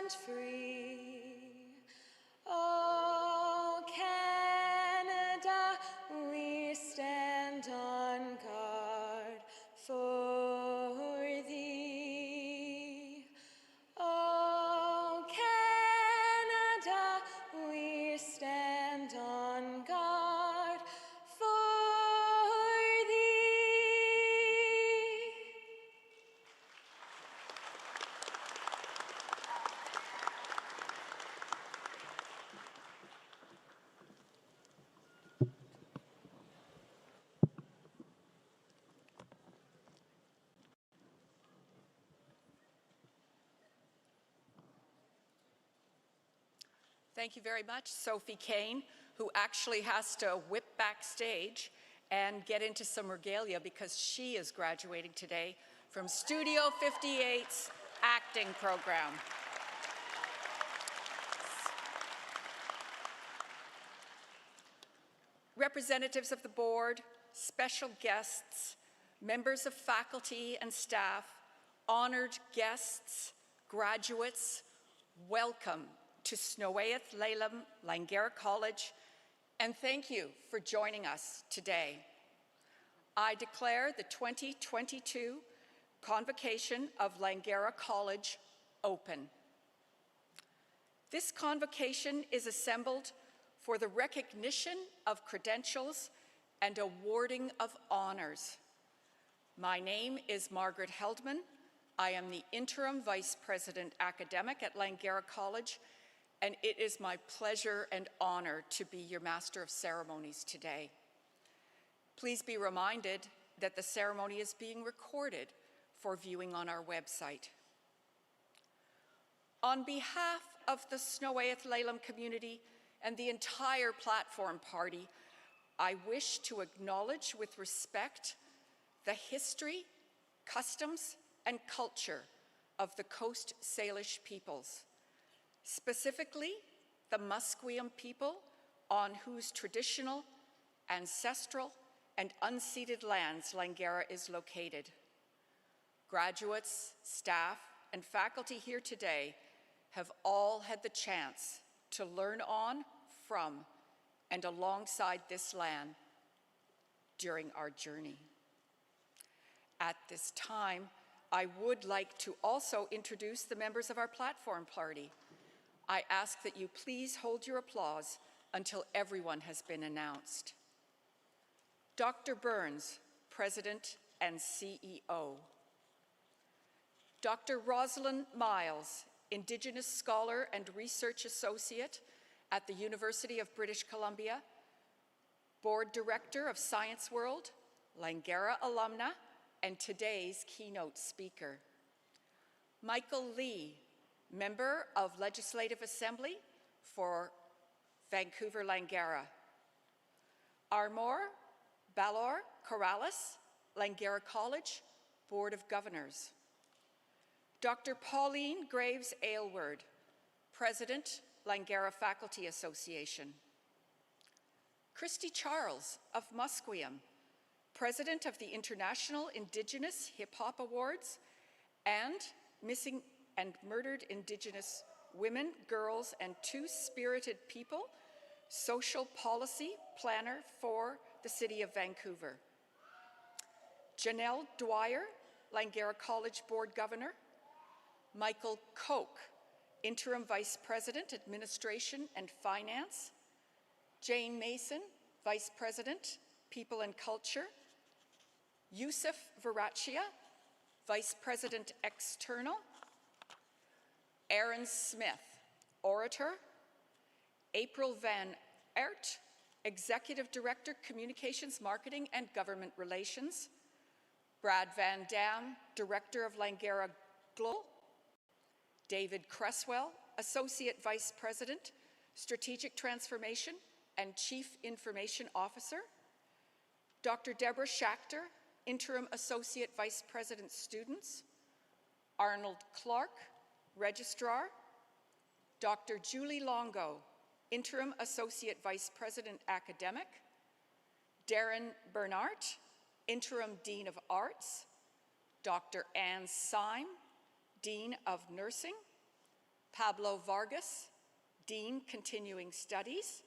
and free. Oh, Canada, we stand on guard for thee. Oh, Canada, we stand on guard for thee. Thank you very much, Sophie Kane, who actually has to whip backstage and get into some regalia because she is graduating today from Studio 58's acting program. Representatives of the board, special guests, members of faculty and staff, honored guests, graduates, welcome to Snowayath Laylam Langara College, and thank you for joining us today. I declare the 2022 Convocation of Langara College open. This convocation is assembled for the recognition of credentials and awarding of honors. My name is Margaret Heldman. I am the Interim Vice President Academic at Langara College, and it is my pleasure and honor to be your Master of Ceremonies today. Please be reminded that the ceremony is being recorded for viewing on our website. On behalf of the Snowayath Laylam community and the entire platform party, I wish to acknowledge with respect the history, customs, and culture of the Coast Salish peoples, specifically the Musqueam people on whose traditional, ancestral, and unceded lands Langara is located. Graduates, staff, and faculty here today have all had the chance to learn on, from, and alongside this land during our journey. At this time, I would like to also introduce the members of our platform party. I ask that you please hold your applause until everyone has been announced. Dr. Burns, President and CEO. Dr. Rosalind Miles, Indigenous Scholar and Research Associate at the University of British Columbia, Board Director of Science World, Langara Alumni, and today's keynote speaker. Michael Lee, Member of Legislative Assembly for Vancouver Langara. Armor Balor Corrales, Langara College, Board of Governors. Dr. Pauline Graves Aylward, President, Langara Faculty Association. Christy Charles of Musqueam, President of the International Indigenous Hip Hop Awards and Missing and Murdered Indigenous Women, Girls, and Two-Spirited People Social Policy Planner for the City of Vancouver. Janelle Dwyer, Langara College Board Governor. Michael Koch, Interim Vice President, Administration and Finance. Jane Mason, Vice President, People and Culture. Yusuf Varachia, Vice President External. Aaron Smith, Orator. April Van Aert, Executive Director, Communications, Marketing, and Government Relations. Brad Van Dam, Director of Langara Global. David Cresswell, Associate Vice President, Strategic Transformation and Chief Information Officer. Dr. Deborah Schachter, Interim Associate Vice President, Students. Arnold Clark, Registrar. Dr. Julie Longo, Interim Associate Vice President, Academic. Darren Bernhardt, Interim Dean of Arts. Dr. Anne Syme, Dean of Nursing. Pablo Vargas, Dean, Continuing Studies,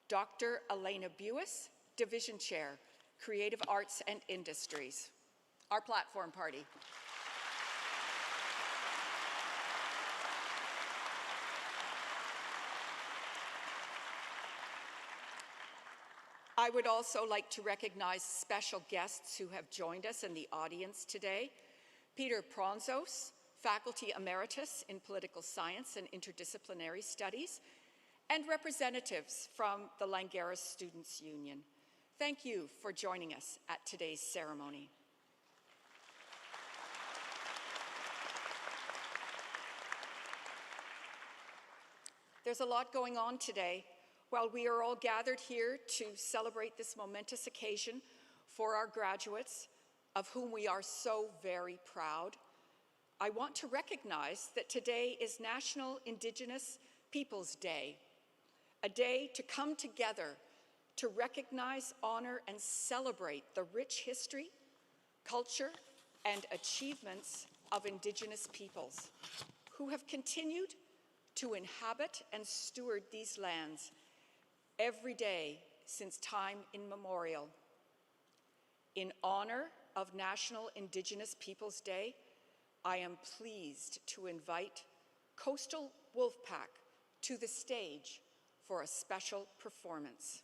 Dr. Elena Buis, Division Chair, Creative Arts and Industries. Our platform party. I would also like to recognize special guests who have joined us in the audience today. Peter Pronzos, Faculty Emeritus in Political Science and Interdisciplinary Studies, and representatives from the Langara Students' Union. Thank you for joining us at today's ceremony. There's a lot going on today. While we are all gathered here to celebrate this momentous occasion for our graduates, of whom we are so very proud, I want to recognize that today is National Indigenous Peoples Day, a day to come together to recognize, honor, and celebrate the rich history, culture, and achievements of Indigenous peoples who have continued to inhabit and steward these lands every day since time immemorial. In honor of National Indigenous Peoples Day, I am pleased to invite Coastal Wolfpack to the stage for a special performance.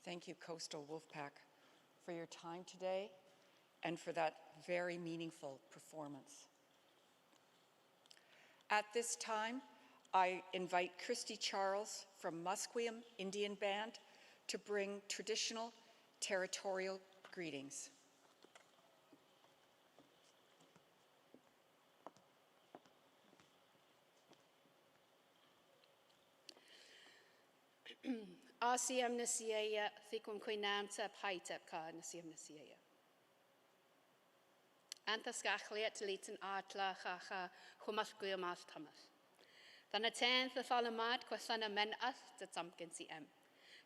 Thank you, Coastal Wolfpack, for your time today and for that very meaningful performance. At this time, I invite Christy Charles from Musqueam Indian Band to bring traditional territorial greetings. Asiam nasiaya thikum quinam tep haitep ka nasiam nasiaya. Antas gachliat litin atla chacha chumasguya mas tamas. Thana ten the falamat kwasana men as the tamkin si em.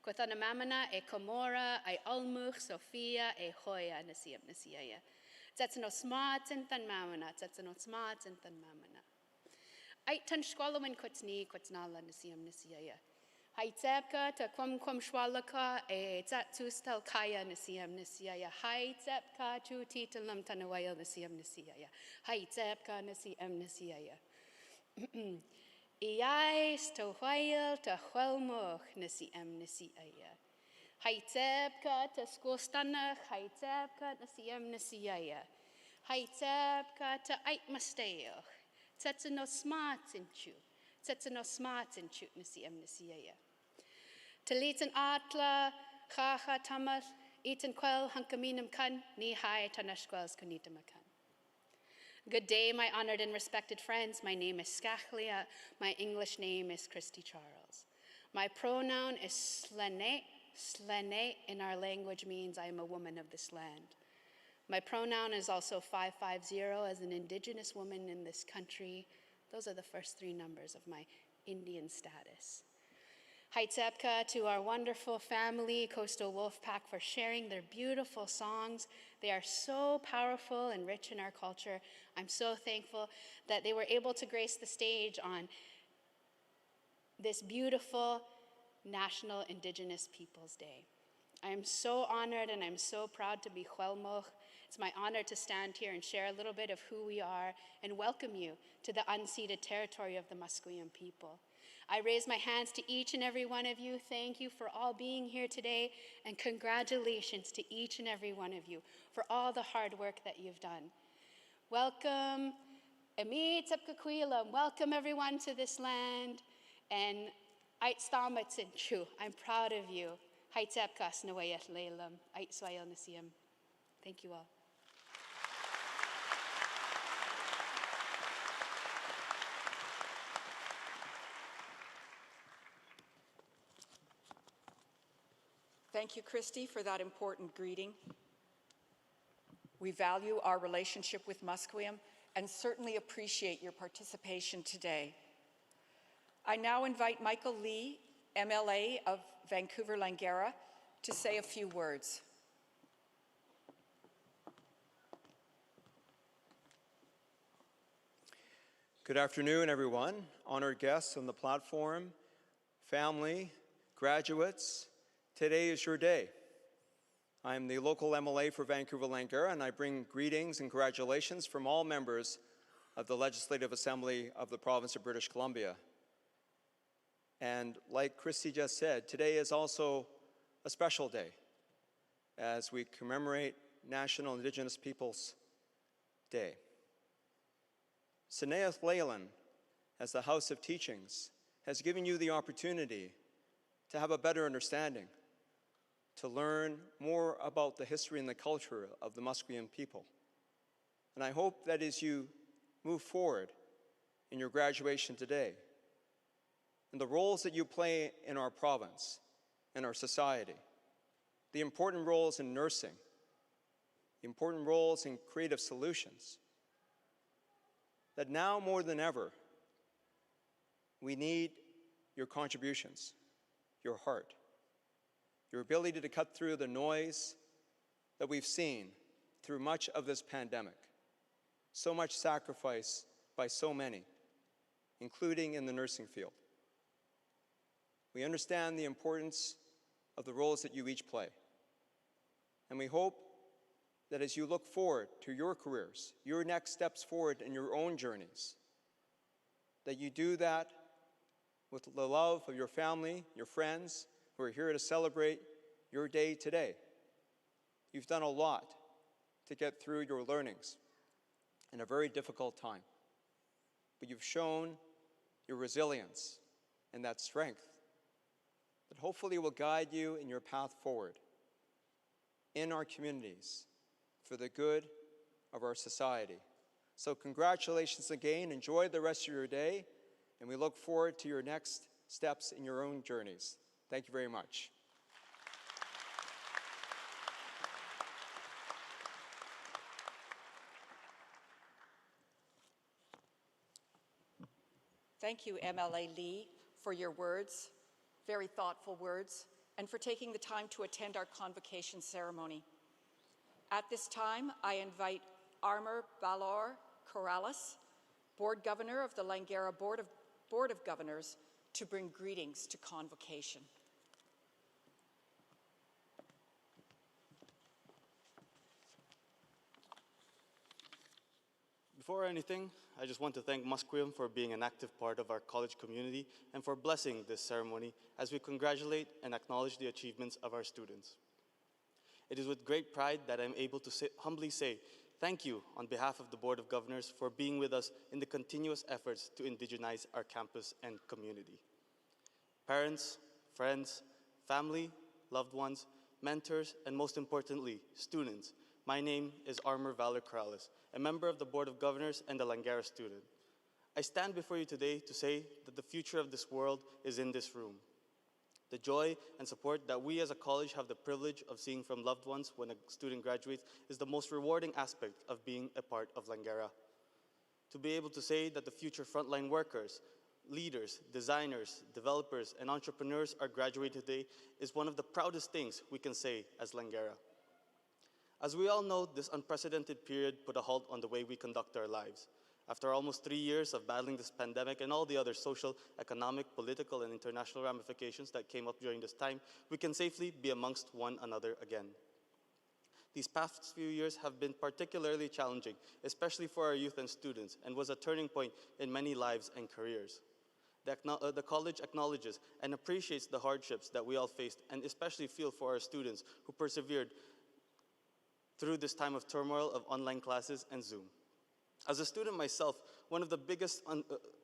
Kwasana mamana e komora e almuch Sophia e hoya nasiam nasiaya. Tetano smart and than mamana, tetano smart and than mamana. Aitan squalowin kwatni kwatnala nasiam nasiaya. Haitepka ta kwam shwalaka e tustal kaya nasiam nasiaya. Haitepka chu titalam tanawaya nasiam nasiaya. Haitepka nasiam nasiaya. Iais to whail ta chwelmoch nasiam nasiaya. Haitepka ta skostanach, haitepka nasiam nasiaya. Haitepka ta aitmasteoch. Tetano smart in chu. Tetano smart in chu nasiam nasiaya. Talitan atla, chacha tamas, eaten quel hunkaminum kan, ni hai tanashquels kunitamakan. Good day, my honored and respected friends. My name is Skachlia. My English name is Christy Charles. My pronoun is slene. Slene in our language means I am a woman of this land. My pronoun is also 550 as an Indigenous woman in this country. Those are the first three numbers of my Indian status. Haitepka to our wonderful family, Coastal Wolfpack, for sharing their beautiful songs. They are so powerful and rich in our culture. I'm so thankful that they were able to grace the stage on this beautiful National Indigenous Peoples Day. I am so honored and I'm so proud to be Huelmoch. It's my honor to stand here and share a little bit of who we are and welcome you to the unceded territory of the Musqueam people. I raise my hands to each and every one of you. Thank you for all being here today, and congratulations to each and every one of you for all the hard work that you've done. Welcome, Amit Tepkaquilam. Welcome everyone to this land. And Aitstalmatsinchu, I'm proud of you. Haitepkas Nawayat Leilam, Aitswayel Nasiam. Thank you all. Thank you, Christy, for that important greeting. We value our relationship with Musqueam and certainly appreciate your participation today. I now invite Michael Lee, MLA of Vancouver Langara, to say a few words. Good afternoon, everyone. Honored guests on the platform, family, graduates. Today is your day. I am the local MLA for Vancouver Langara, and I bring greetings and congratulations from all members of the Legislative Assembly of the Province of British Columbia. And like Christy just said, today is also a special day as we commemorate National Indigenous Peoples Day. Sineath Leyland, as the House of Teachings, has given you the opportunity to have a better understanding, to learn more about the history and the culture of the Musqueam people. And I hope that as you move forward in your graduation today, and the roles that you play in our province and our society, the important roles in nursing, the important roles in creative solutions, that now more than ever, we need your contributions, your heart, your ability to cut through the noise that we've seen through much of this pandemic. So much sacrifice by so many, including in the nursing field. We understand the importance of the roles that you each play. And we hope that as you look forward to your careers, your next steps forward in your own journeys, that you do that with the love of your family, your friends, who are here to celebrate your day today. You've done a lot to get through your learnings in a very difficult time. But you've shown your resilience and that strength that hopefully will guide you in your path forward in our communities for the good of our society. So congratulations again, enjoy the rest of your day, and we look forward to your next steps in your own journeys. Thank you very much. Thank you, MLA Lee, for your words, very thoughtful words, and for taking the time to attend our convocation ceremony. At this time, I invite Armor Balor Corrales, Board Governor of the Langara Board of Governors, to bring greetings to convocation. Before anything, I just want to thank Musqueam for being an active part of our college community and for blessing this ceremony as we congratulate and acknowledge the achievements of our students. It is with great pride that I'm able to humbly say thank you on behalf of the Board of Governors for being with us in the continuous efforts to indigenize our campus and community. Parents, friends, family, loved ones, mentors, and most importantly, students, my name is Armor Balor Corrales, a member of the Board of Governors and a Langara student. I stand before you today to say that the future of this world is in this room. The joy and support that we as a college have the privilege of seeing from loved ones when a student graduates is the most rewarding aspect of being a part of Langara. To be able to say that the future frontline workers, leaders, designers, developers, and entrepreneurs are graduating today is one of the proudest things we can say as Langara. As we all know, this unprecedented period put a halt on the way we conduct our lives. After almost 3 years of battling this pandemic and all the other social, economic, political, and international ramifications that came up during this time, we can safely be amongst one another again. These past few years have been particularly challenging, especially for our youth and students, and was a turning point in many lives and careers. The college acknowledges and appreciates the hardships that we all faced, and especially feel for our students who persevered through this time of turmoil of online classes and Zoom. As a student myself, one of the biggest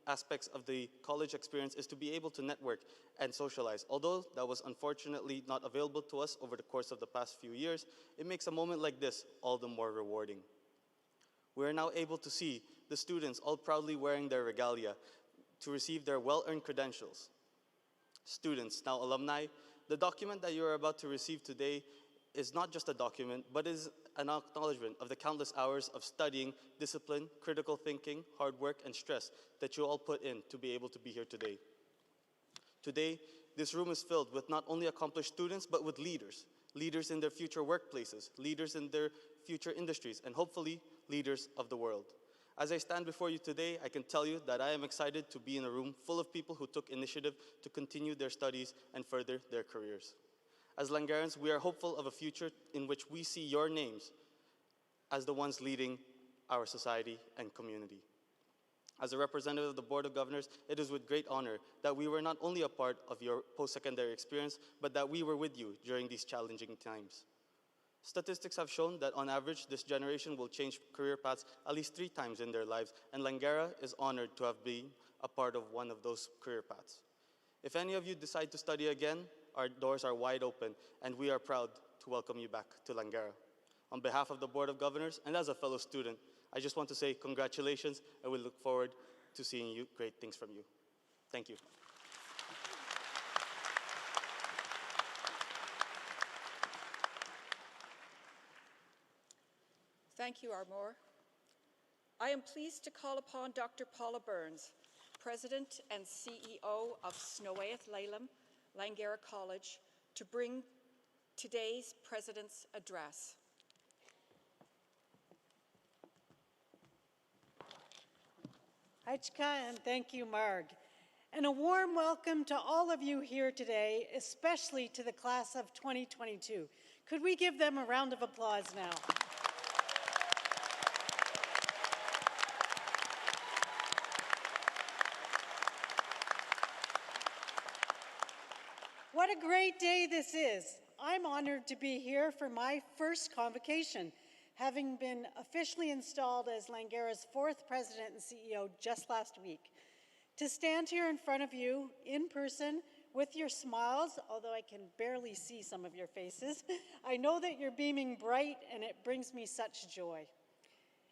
aspects of the college experience is to be able to network and socialize. Although that was unfortunately not available to us over the course of the past few years, it makes a moment like this all the more rewarding. We are now able to see the students all proudly wearing their regalia to receive their well-earned credentials. Students, now alumni, the document that you are about to receive today is not just a document, but is an acknowledgement of the countless hours of studying, discipline, critical thinking, hard work, and stress that you all put in to be able to be here today. Today, this room is filled with not only accomplished students, but with leaders. Leaders in their future workplaces, leaders in their future industries, and hopefully, leaders of the world. As I stand before you today, I can tell you that I am excited to be in a room full of people who took initiative to continue their studies and further their careers. As Langarans, we are hopeful of a future in which we see your names as the ones leading our society and community. As a representative of the Board of Governors, it is with great honor that we were not only a part of your post-secondary experience, but that we were with you during these challenging times. Statistics have shown that on average, this generation will change career paths at least 3 times in their lives, and Langara is honored to have been a part of one of those career paths. If any of you decide to study again, our doors are wide open, and we are proud to welcome you back to Langara. On behalf of the Board of Governors, and as a fellow student, I just want to say congratulations, and we look forward to seeing great things from you. Thank you. Thank you, Armor. I am pleased to call upon Dr. Paula Burns, President and CEO of Snowaeth Laleham Langara College, to bring today's President's Address. Aichka, and thank you, Marg. And a warm welcome to all of you here today, especially to the class of 2022. Could we give them a round of applause now? What a great day this is. I'm honored to be here for my first convocation, having been officially installed as Langara's 4th president and CEO just last week. To stand here in front of you in person with your smiles, although I can barely see some of your faces, I know that you're beaming bright and it brings me such joy.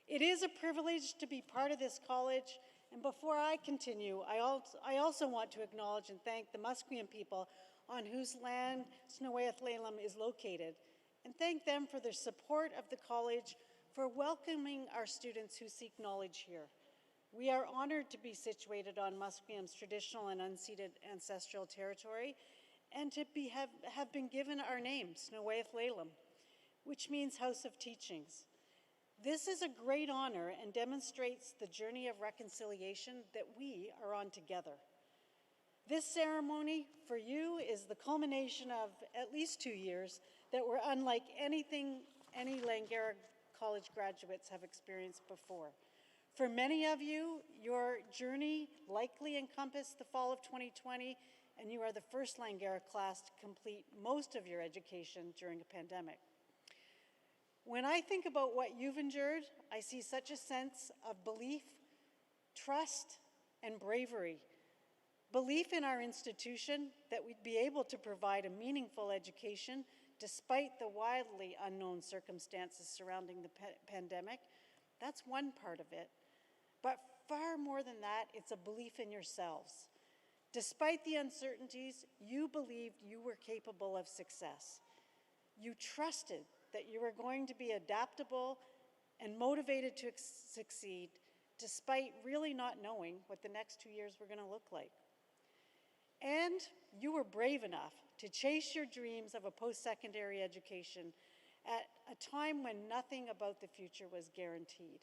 It is a privilege to be part of this college, and before I continue, I also want to acknowledge and thank the Musqueam people on whose land Snowaeth Lalem is located, and thank them for their support of the college, for welcoming our students who seek knowledge here. We are honored to be situated on Musqueam's traditional and unceded ancestral territory, and to have been given our name, Snowaeth Lalem, which means House of Teachings. This is a great honor and demonstrates the journey of reconciliation that we are on together. This ceremony for you is the culmination of at least 2 years that were unlike anything any Langara College graduates have experienced before. For many of you, your journey likely encompassed the fall of 2020, and you are the first Langara class to complete most of your education during a pandemic. When I think about what you've endured, I see such a sense of belief, trust, and bravery. Belief in our institution that we'd be able to provide a meaningful education despite the wildly unknown circumstances surrounding the pandemic. That's one part of it. But far more than that, it's a belief in yourselves. Despite the uncertainties, you believed you were capable of success. You trusted that you were going to be adaptable and motivated to succeed, despite really not knowing what the next 2 years were going to look like. And you were brave enough to chase your dreams of a post-secondary education at a time when nothing about the future was guaranteed.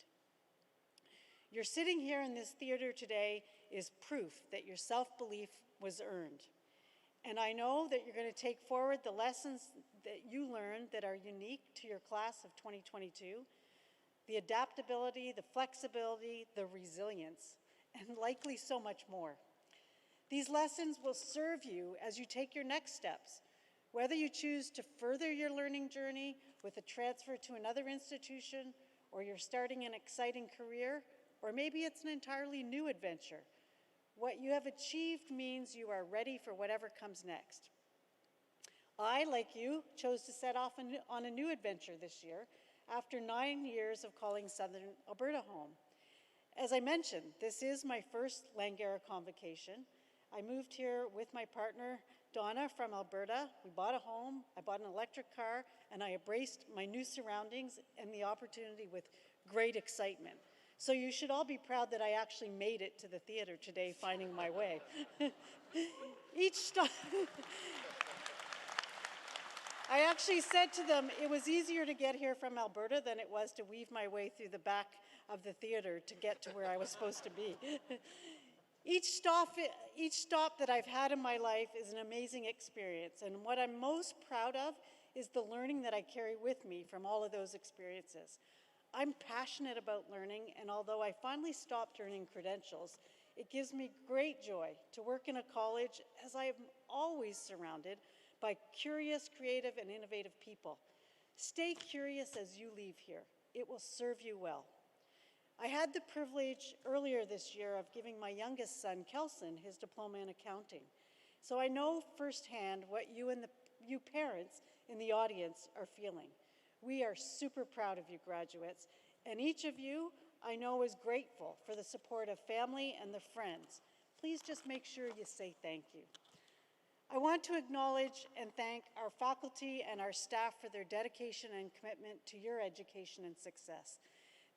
You're sitting here in this theater today is proof that your self-belief was earned. And I know that you're going to take forward the lessons that you learned that are unique to your class of 2022, the adaptability, the flexibility, the resilience, and likely so much more. These lessons will serve you as you take your next steps, whether you choose to further your learning journey with a transfer to another institution, or you're starting an exciting career, or maybe it's an entirely new adventure. What you have achieved means you are ready for whatever comes next. I, like you, chose to set off on a new adventure this year after 9 years of calling Southern Alberta home. As I mentioned, this is my first Langara convocation. I moved here with my partner, Donna, from Alberta. We bought a home, I bought an electric car, and I embraced my new surroundings and the opportunity with great excitement. So you should all be proud that I actually made it to the theater today, finding my way. Each stop, I actually said to them, it was easier to get here from Alberta than it was to weave my way through the back of the theater to get to where I was supposed to be. Each stop that I've had in my life is an amazing experience, and what I'm most proud of is the learning that I carry with me from all of those experiences. I'm passionate about learning, and although I finally stopped earning credentials, it gives me great joy to work in a college as I am always surrounded by curious, creative, and innovative people. Stay curious as you leave here. It will serve you well. I had the privilege earlier this year of giving my youngest son, Kelson, his diploma in accounting. So I know firsthand what you parents in the audience are feeling. We are super proud of you graduates, and each of you I know is grateful for the support of family and the friends. Please just make sure you say thank you. I want to acknowledge and thank our faculty and our staff for their dedication and commitment to your education and success.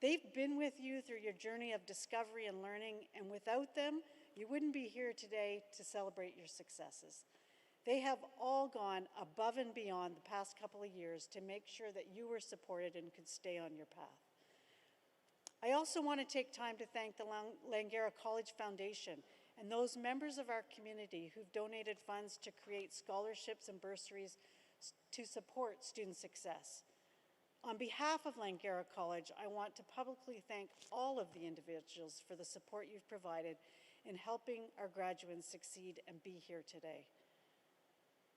They've been with you through your journey of discovery and learning, and without them, you wouldn't be here today to celebrate your successes. They have all gone above and beyond the past couple of years to make sure that you were supported and could stay on your path. I also want to take time to thank the Langara College Foundation and those members of our community who've donated funds to create scholarships and bursaries to support student success. On behalf of Langara College, I want to publicly thank all of the individuals for the support you've provided in helping our graduates succeed and be here today.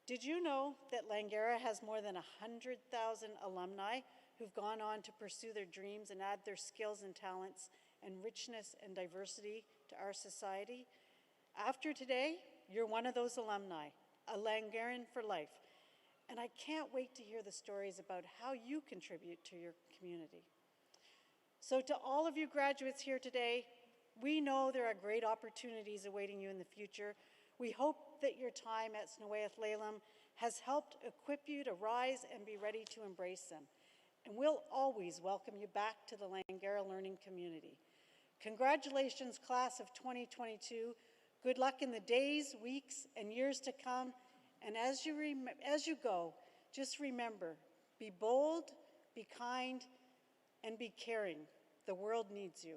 Did you know that Langara has more than 100,000 alumni who've gone on to pursue their dreams and add their skills and talents and richness and diversity to our society? After today, you're one of those alumni, a Langaran for life. And I can't wait to hear the stories about how you contribute to your community. So to all of you graduates here today, we know there are great opportunities awaiting you in the future. We hope that your time at Snowaeth Laleham has helped equip you to rise and be ready to embrace them. And we'll always welcome you back to the Langara learning community. Congratulations, class of 2022. Good luck in the days, weeks, and years to come. And as you go, just remember, be bold, be kind, and be caring. The world needs you.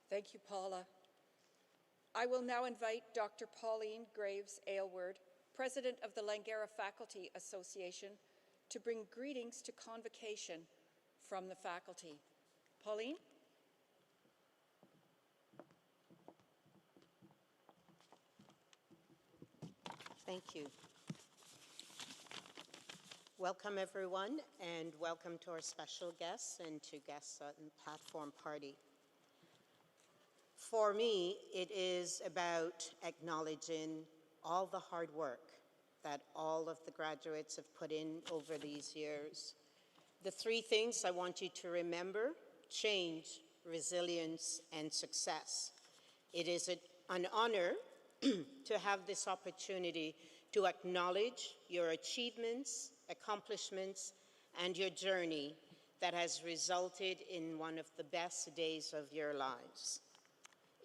Thank you, Paula. I will now invite Dr. Pauline Graves Aylward, President of the Langara Faculty Association, to bring greetings to Convocation from the faculty. Pauline? Thank you. Welcome, everyone, and welcome to our special guests and to guests on the platform party. For me, it is about acknowledging all the hard work that all of the graduates have put in over these years. The three things I want you to remember: change, resilience, and success. It is an honor to have this opportunity to acknowledge your achievements, accomplishments, and your journey that has resulted in one of the best days of your lives.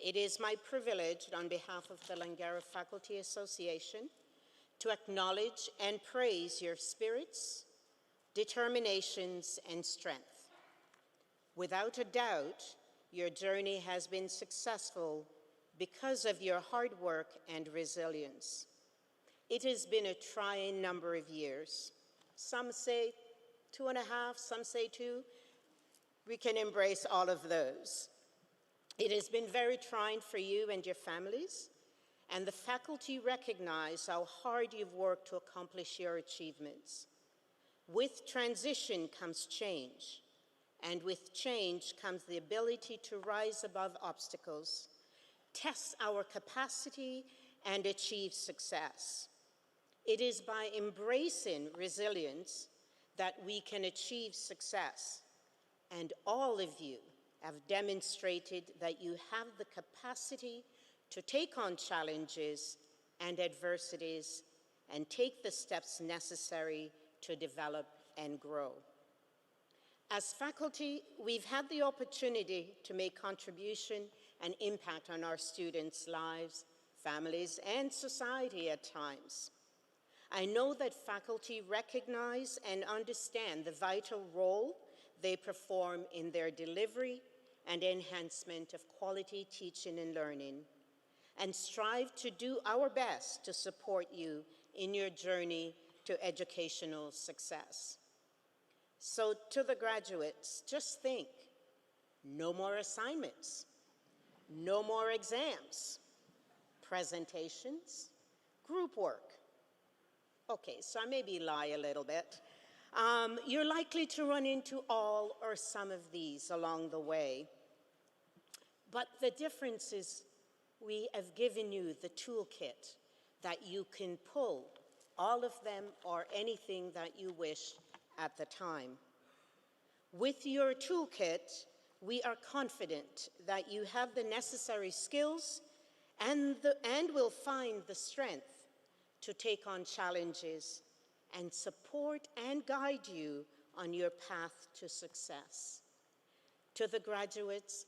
It is my privilege, on behalf of the Langara Faculty Association, to acknowledge and praise your spirits, determinations, and strength. Without a doubt, your journey has been successful because of your hard work and resilience. It has been a trying number of years. Some say 2.5, some say 2. We can embrace all of those. It has been very trying for you and your families, and the faculty recognize how hard you've worked to accomplish your achievements. With transition comes change, and with change comes the ability to rise above obstacles, test our capacity, and achieve success. It is by embracing resilience that we can achieve success, and all of you have demonstrated that you have the capacity to take on challenges and adversities and take the steps necessary to develop and grow. As faculty, we've had the opportunity to make contribution and impact on our students' lives, families, and society at times. I know that faculty recognize and understand the vital role they perform in their delivery and enhancement of quality teaching and learning, and strive to do our best to support you in your journey to educational success. So to the graduates, just think, no more assignments, no more exams, presentations, group work. Okay, so I maybe lie a little bit. You're likely to run into all or some of these along the way. But the difference is we have given you the toolkit that you can pull, all of them or anything that you wish at the time. With your toolkit, we are confident that you have the necessary skills and will find the strength to take on challenges and support and guide you on your path to success. To the graduates,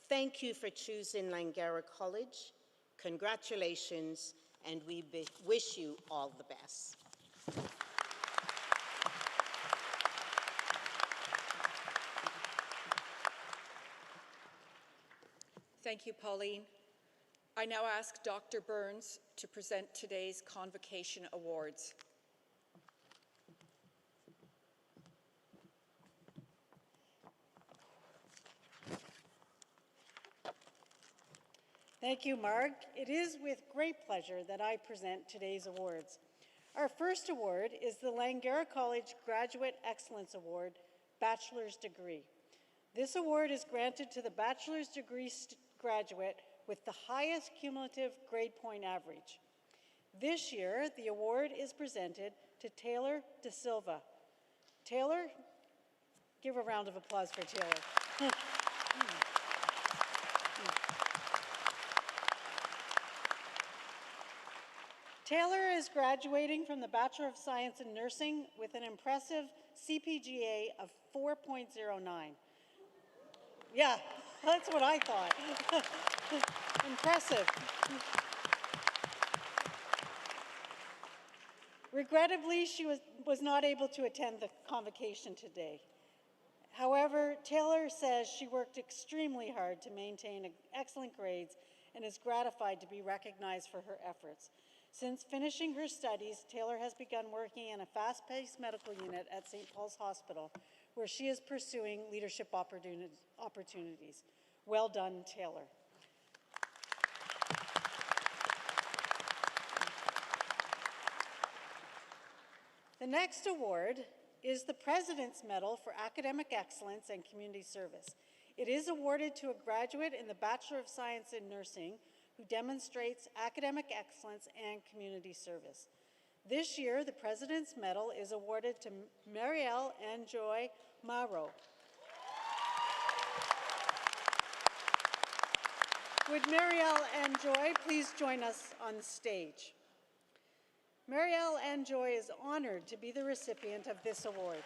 thank you for choosing Langara College. Congratulations, and we wish you all the best. Thank you, Pauline. I now ask Dr. Burns to present today's Convocation Awards. Thank you, Marg. It is with great pleasure that I present today's awards. Our first award is the Langara College Graduate Excellence Award, Bachelor's Degree. This award is granted to the bachelor's degree graduate with the highest cumulative grade point average. This year, the award is presented to Taylor De Silva. Taylor, give a round of applause for Taylor. Taylor is graduating from the Bachelor of Science in Nursing with an impressive CPGA of 4.09. Yeah, that's what I thought. Impressive. Regrettably, she was not able to attend the convocation today. However, Taylor says she worked extremely hard to maintain excellent grades and is gratified to be recognized for her efforts. Since finishing her studies, Taylor has begun working in a fast-paced medical unit at St. Paul's Hospital, where she is pursuing leadership opportunities. Well done, Taylor. The next award is the President's Medal for Academic Excellence and Community Service. It is awarded to a graduate in the Bachelor of Science in Nursing who demonstrates academic excellence and community service. This year, the President's Medal is awarded to Marielle and Joy Mauro. Would Marielle and Joy please join us on stage? Marielle and Joy is honored to be the recipient of this award.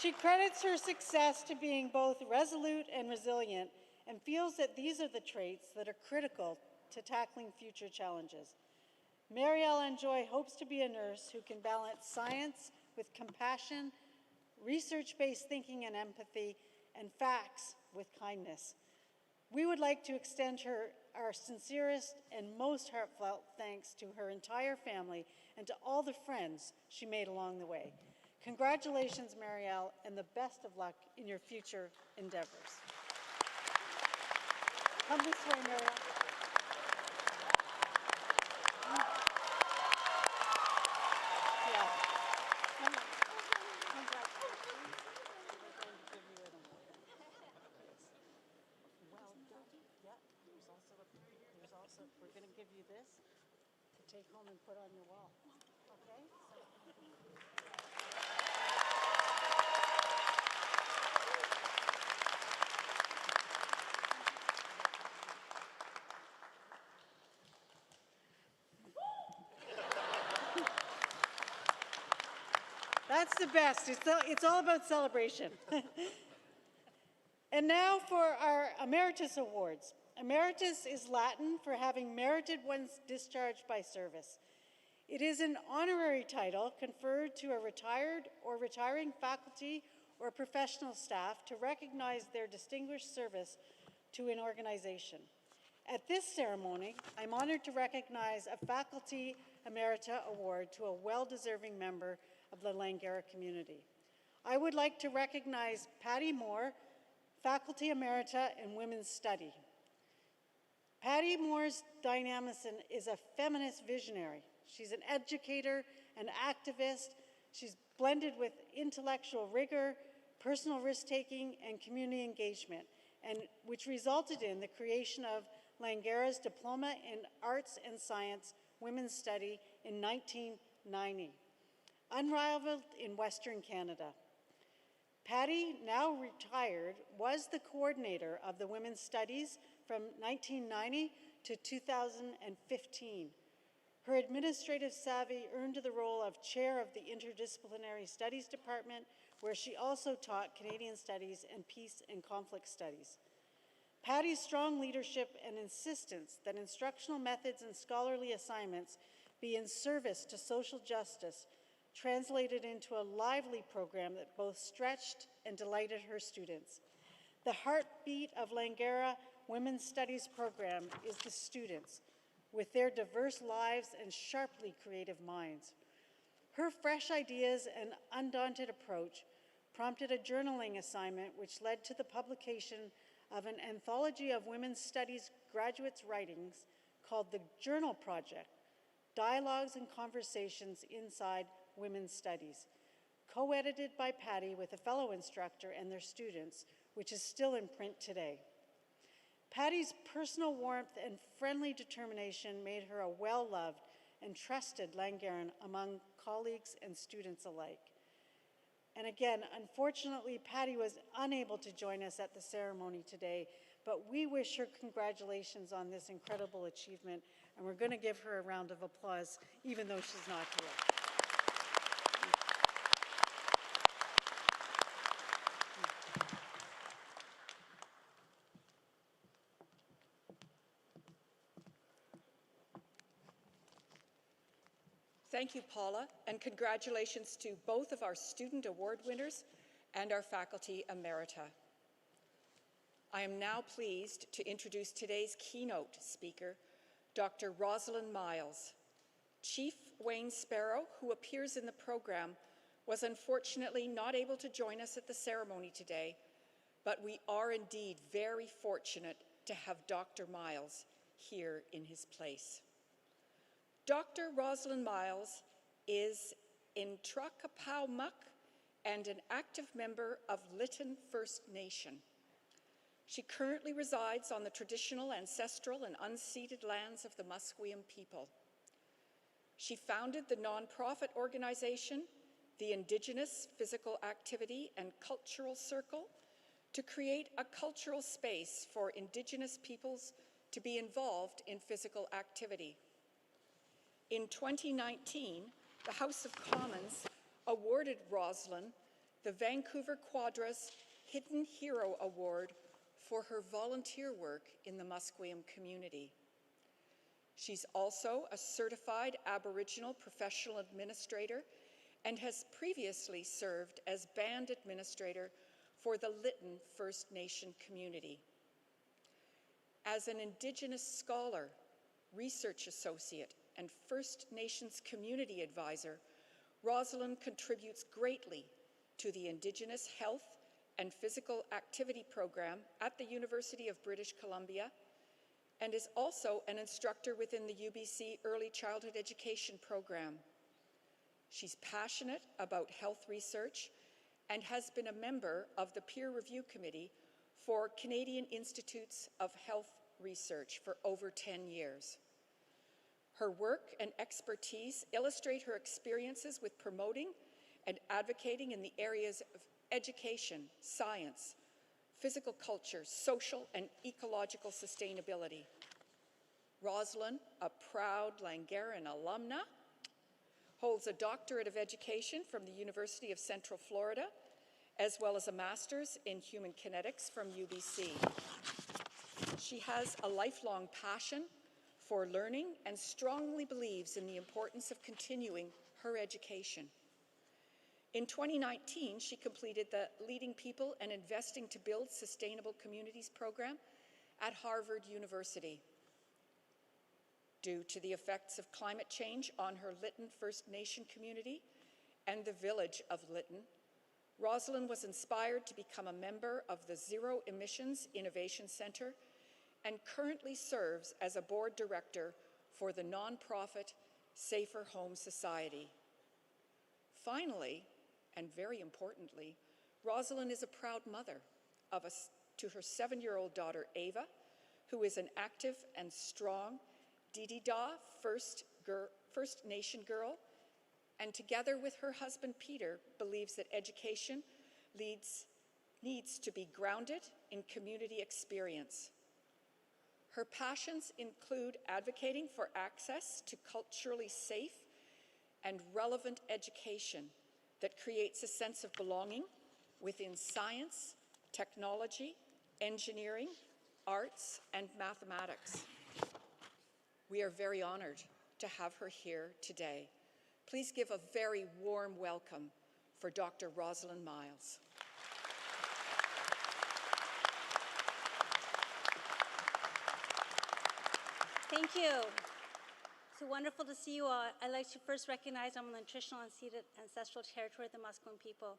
She credits her success to being both resolute and resilient and feels that these are the traits that are critical to tackling future challenges. Marielle and Joy hopes to be a nurse who can balance science with compassion, research-based thinking and empathy, and facts with kindness. We would like to extend her our sincerest and most heartfelt thanks to her entire family and to all the friends she made along the way. Congratulations, Marielle, and the best of luck in your future endeavors. Come this way, Marielle. Yeah. Congratulations. We're going to give you an award. Well done. Yeah, there's also, we're going to give you this to take home and put on your wall. Okay? That's the best. It's all about celebration. And now for our Emeritus Awards. Emeritus is Latin for having merited one's discharge by service. It is an honorary title conferred to a retired or retiring faculty or professional staff to recognize their distinguished service to an organization. At this ceremony, I'm honored to recognize a Faculty Emerita Award to a well-deserving member of the Langara community. I would like to recognize Patty Moore, Faculty Emerita in Women's Study. Patty Moore's dynamism is a feminist visionary. She's an educator, an activist. She's blended with intellectual rigor, personal risk-taking, and community engagement, and which resulted in the creation of Langara's Diploma in Arts and Science Women's Study in 1990, unrivaled in Western Canada. Patty, now retired, was the coordinator of the Women's Studies from 1990 to 2015. Her administrative savvy earned her the role of chair of the Interdisciplinary Studies Department, where she also taught Canadian Studies and Peace and Conflict Studies. Patty's strong leadership and insistence that instructional methods and scholarly assignments be in service to social justice translated into a lively program that both stretched and delighted her students. The heartbeat of Langara Women's Studies program is the students, with their diverse lives and sharply creative minds. Her fresh ideas and undaunted approach prompted a journaling assignment which led to the publication of an anthology of women's studies graduates' writings called the Journal Project, Dialogues and Conversations Inside Women's Studies, co-edited by Patty with a fellow instructor and their students, which is still in print today. Patty's personal warmth and friendly determination made her a well-loved and trusted Langaran among colleagues and students alike. And again, unfortunately, Patty was unable to join us at the ceremony today, but we wish her congratulations on this incredible achievement, and we're going to give her a round of applause, even though she's not here. Thank you, Paula, and congratulations to both of our student award winners and our faculty emerita. I am now pleased to introduce today's keynote speaker, Dr. Rosalind Miles. Chief Wayne Sparrow, who appears in the program, was unfortunately not able to join us at the ceremony today, but we are indeed very fortunate to have Dr. Miles here in his place. Dr. Rosalind Miles is in Intrakapaumuk and an active member of Lytton First Nation. She currently resides on the traditional, ancestral, and unceded lands of the Musqueam people. She founded the nonprofit organization, the Indigenous Physical Activity and Cultural Circle, to create a cultural space for Indigenous peoples to be involved in physical activity. In 2019, the House of Commons awarded Rosalind the Vancouver Quadra's Hidden Hero Award for her volunteer work in the Musqueam community. She's also a certified Aboriginal professional administrator and has previously served as band administrator for the Lytton First Nation community. As an Indigenous scholar, research associate, and First Nations community advisor, Rosalind contributes greatly to the Indigenous Health and Physical Activity program at the University of British Columbia and is also an instructor within the UBC Early Childhood Education program. She's passionate about health research and has been a member of the peer review committee for Canadian Institutes of Health Research for over 10 years. Her work and expertise illustrate her experiences with promoting and advocating in the areas of education, science, physical culture, social and ecological sustainability. Rosalind, a proud Langaran alumna, holds a doctorate of education from the University of Central Florida, as well as a master's in human kinetics from UBC. She has a lifelong passion for learning and strongly believes in the importance of continuing her education. In 2019, she completed the Leading People and Investing to Build Sustainable Communities program at Harvard University. Due to the effects of climate change on her Lytton First Nation community and the village of Lytton, Rosalind was inspired to become a member of the Zero Emissions Innovation Center and currently serves as a board director for the nonprofit Safer Home Society. Finally, and very importantly, Rosalind is a proud mother to her 7-year-old daughter, Ava, who is an active and strong Didi-Da First Nation girl, and together with her husband, Peter, believes that education needs to be grounded in community experience. Her passions include advocating for access to culturally safe and relevant education that creates a sense of belonging within science, technology, engineering, arts, and mathematics. We are very honored to have her here today. Please give a very warm welcome for Dr. Rosalind Miles. Thank you. It's wonderful to see you all. I'd like to first recognize I'm on the traditional unceded ancestral territory of the Musqueam people.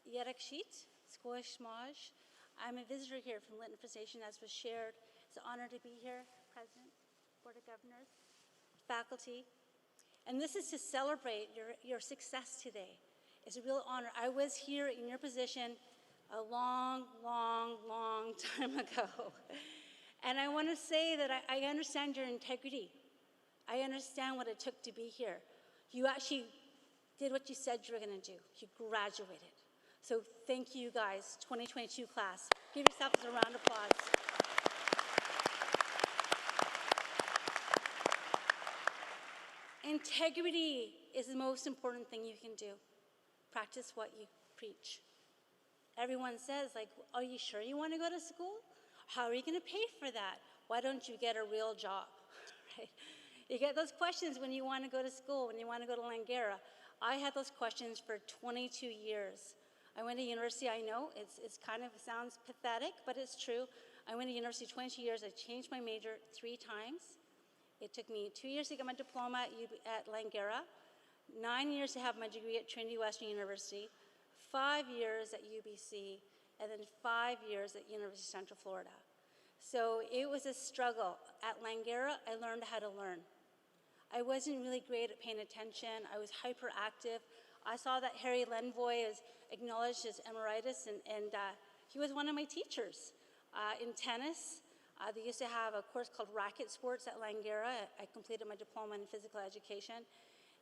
Yerekshit, Skoishmaj. I'm a visitor here from Lytton First Nation, as was shared. It's an honor to be here, President, Board of Governors, faculty. And this is to celebrate your success today. It's a real honor. I was here in your position a long, long, long time ago. And I want to say that I understand your integrity. I understand what it took to be here. You actually did what you said you were going to do. You graduated. So thank you guys, 2022 class. Give yourselves a round of applause. Integrity is the most important thing you can do. Practice what you preach. Everyone says, like, are you sure you want to go to school? How are you going to pay for that? Why don't you get a real job? Right? You get those questions when you want to go to school, when you want to go to Langara. I had those questions for 22 years. I went to university, I know, it's kind of sounds pathetic, but it's true. I went to university 22 years, I changed my major 3 times. It took me 2 years to get my diploma at Langara, 9 years to have my degree at Trinity Western University, 5 years at UBC, and then 5 years at University of Central Florida. So it was a struggle. At Langara, I learned how to learn. I wasn't really great at paying attention. I was hyperactive. I saw that Harry Lenvoy is acknowledged as emeritus, and he was one of my teachers. In tennis, they used to have a course called racket sports at Langara. I completed my diploma in physical education.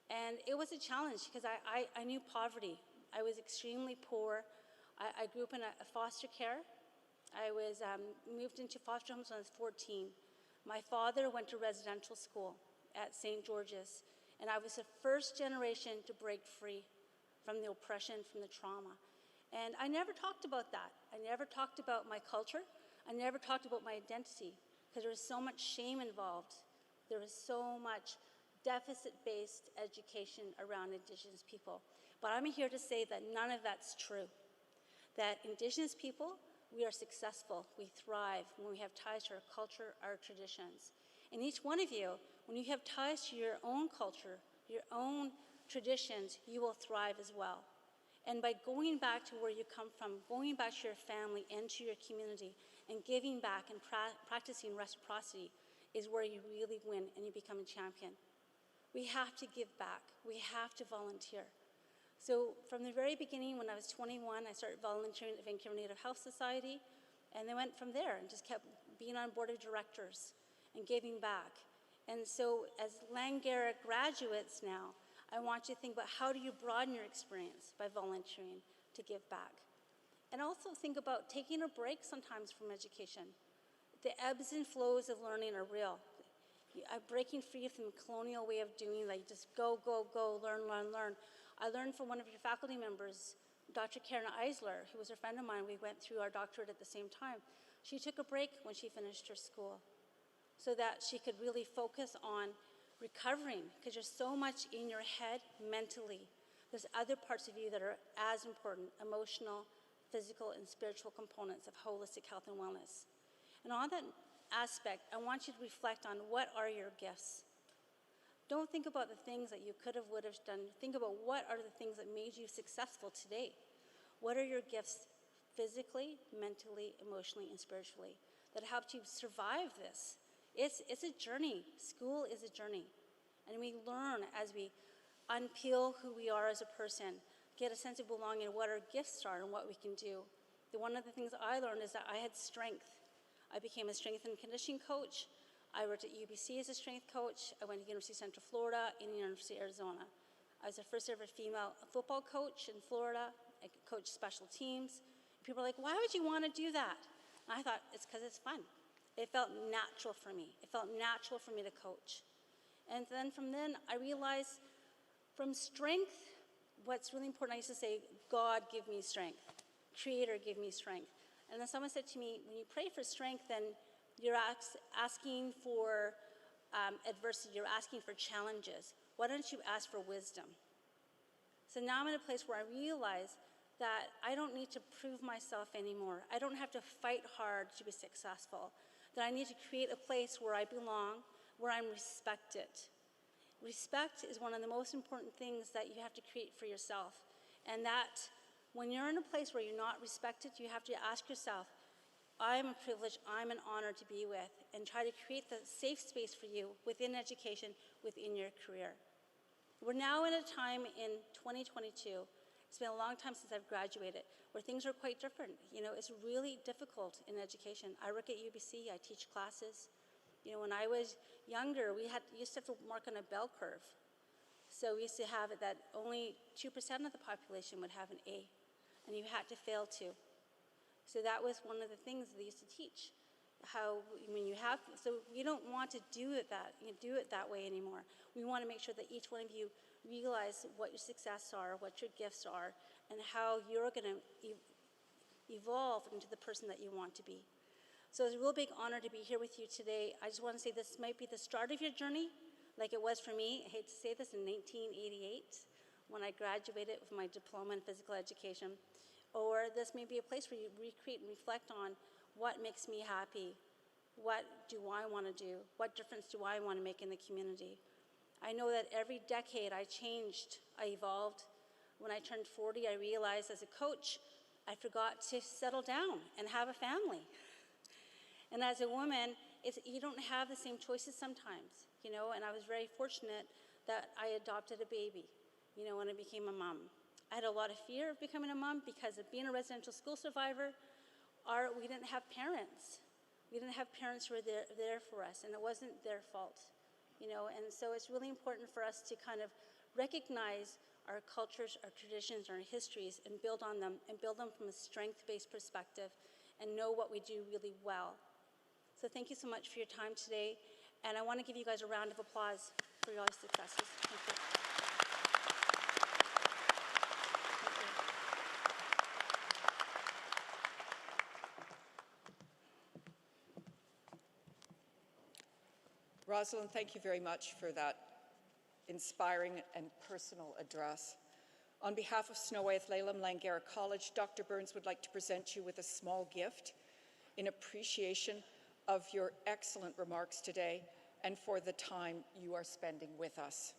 And it was a challenge because I knew poverty. I was extremely poor. I grew up in a foster care. I was moved into foster homes when I was 14. My father went to residential school at St. George's, and I was the first generation to break free from the oppression, from the trauma. And I never talked about that. I never talked about my culture. I never talked about my identity because there was so much shame involved. There was so much deficit-based education around Indigenous people. But I'm here to say that none of that's true. That Indigenous people, we are successful, we thrive when we have ties to our culture, our traditions. And each one of you, when you have ties to your own culture, your own traditions, you will thrive as well. And by going back to where you come from, going back to your family and to your community, and giving back and practicing reciprocity is where you really win and you become a champion. We have to give back. We have to volunteer. So from the very beginning, when I was 21, I started volunteering at Vancouver Native Health Society, and then went from there and just kept being on board of directors and giving back. And so as Langara graduates now, I want you to think about how do you broaden your experience by volunteering to give back. And also think about taking a break sometimes from education. The ebbs and flows of learning are real. Breaking free from the colonial way of doing, like just go, go, go, learn, learn, learn. I learned from one of your faculty members, Dr. Karen Eisler, who was a friend of mine. We went through our doctorate at the same time. She took a break when she finished her school so that she could really focus on recovering, because there's so much in your head mentally. There's other parts of you that are as important, emotional, physical, and spiritual components of holistic health and wellness. And on that aspect, I want you to reflect on what are your gifts. Don't think about the things that you could have, would have done. Think about what are the things that made you successful today. What are your gifts physically, mentally, emotionally, and spiritually that helped you survive this? It's a journey. School is a journey. And we learn as we unpeel who we are as a person, get a sense of belonging, what our gifts are and what we can do. One of the things I learned is that I had strength. I became a strength and conditioning coach. I worked at UBC as a strength coach. I went to University of Central Florida and University of Arizona. I was the first ever female football coach in Florida. I coached special teams. People are like, why would you want to do that? And I thought, it's because it's fun. It felt natural for me. It felt natural for me to coach. And then from then, I realized from strength, what's really important, I used to say, God, give me strength. Creator, give me strength. And then someone said to me, when you pray for strength, then you're asking for adversity, you're asking for challenges. Why don't you ask for wisdom? So now I'm in a place where I realize that I don't need to prove myself anymore. I don't have to fight hard to be successful. That I need to create a place where I belong, where I'm respected. Respect is one of the most important things that you have to create for yourself. And that When you're in a place where you're not respected, you have to ask yourself, I'm a privilege, I'm an honor to be with, and try to create the safe space for you within education, within your career. We're now in a time in 2022, it's been a long time since I've graduated, where things are quite different. You know, it's really difficult in education. I work at UBC, I teach classes. You know, when I was younger, we used to have to mark on a bell curve. So we used to have it that only 2% of the population would have an A, and you had to fail to. So that was one of the things they used to teach. How, when you have, so we don't want to do it that way anymore. We want to make sure that each one of you realize what your success are, what your gifts are, and how you're going to evolve into the person that you want to be. So it's a real big honor to be here with you today. I just want to say this might be the start of your journey, like it was for me. I hate to say this, in 1988, when I graduated with my diploma in physical education. Or this may be a place where you recreate and reflect on what makes me happy, what do I want to do, what difference do I want to make in the community. I know that every decade I changed, I evolved. When I turned 40, I realized as a coach, I forgot to settle down and have a family. And as a woman, you don't have the same choices sometimes, you know, and I was very fortunate that I adopted a baby, you know, when I became a mom. I had a lot of fear of becoming a mom because of being a residential school survivor. We didn't have parents. We didn't have parents who were there for us, and it wasn't their fault, you know, and so it's really important for us to kind of recognize our cultures, our traditions, our histories, and build on them, and build them from a strength-based perspective, and know what we do really well. So thank you so much for your time today, and I want to give you guys a round of applause for your successes. Thank you. Rosalind, thank you very much for that inspiring and personal address. On behalf of Snow Wyeth Laleham Langara College, Dr. Burns would like to present you with a small gift in appreciation of your excellent remarks today and for the time you are spending with us.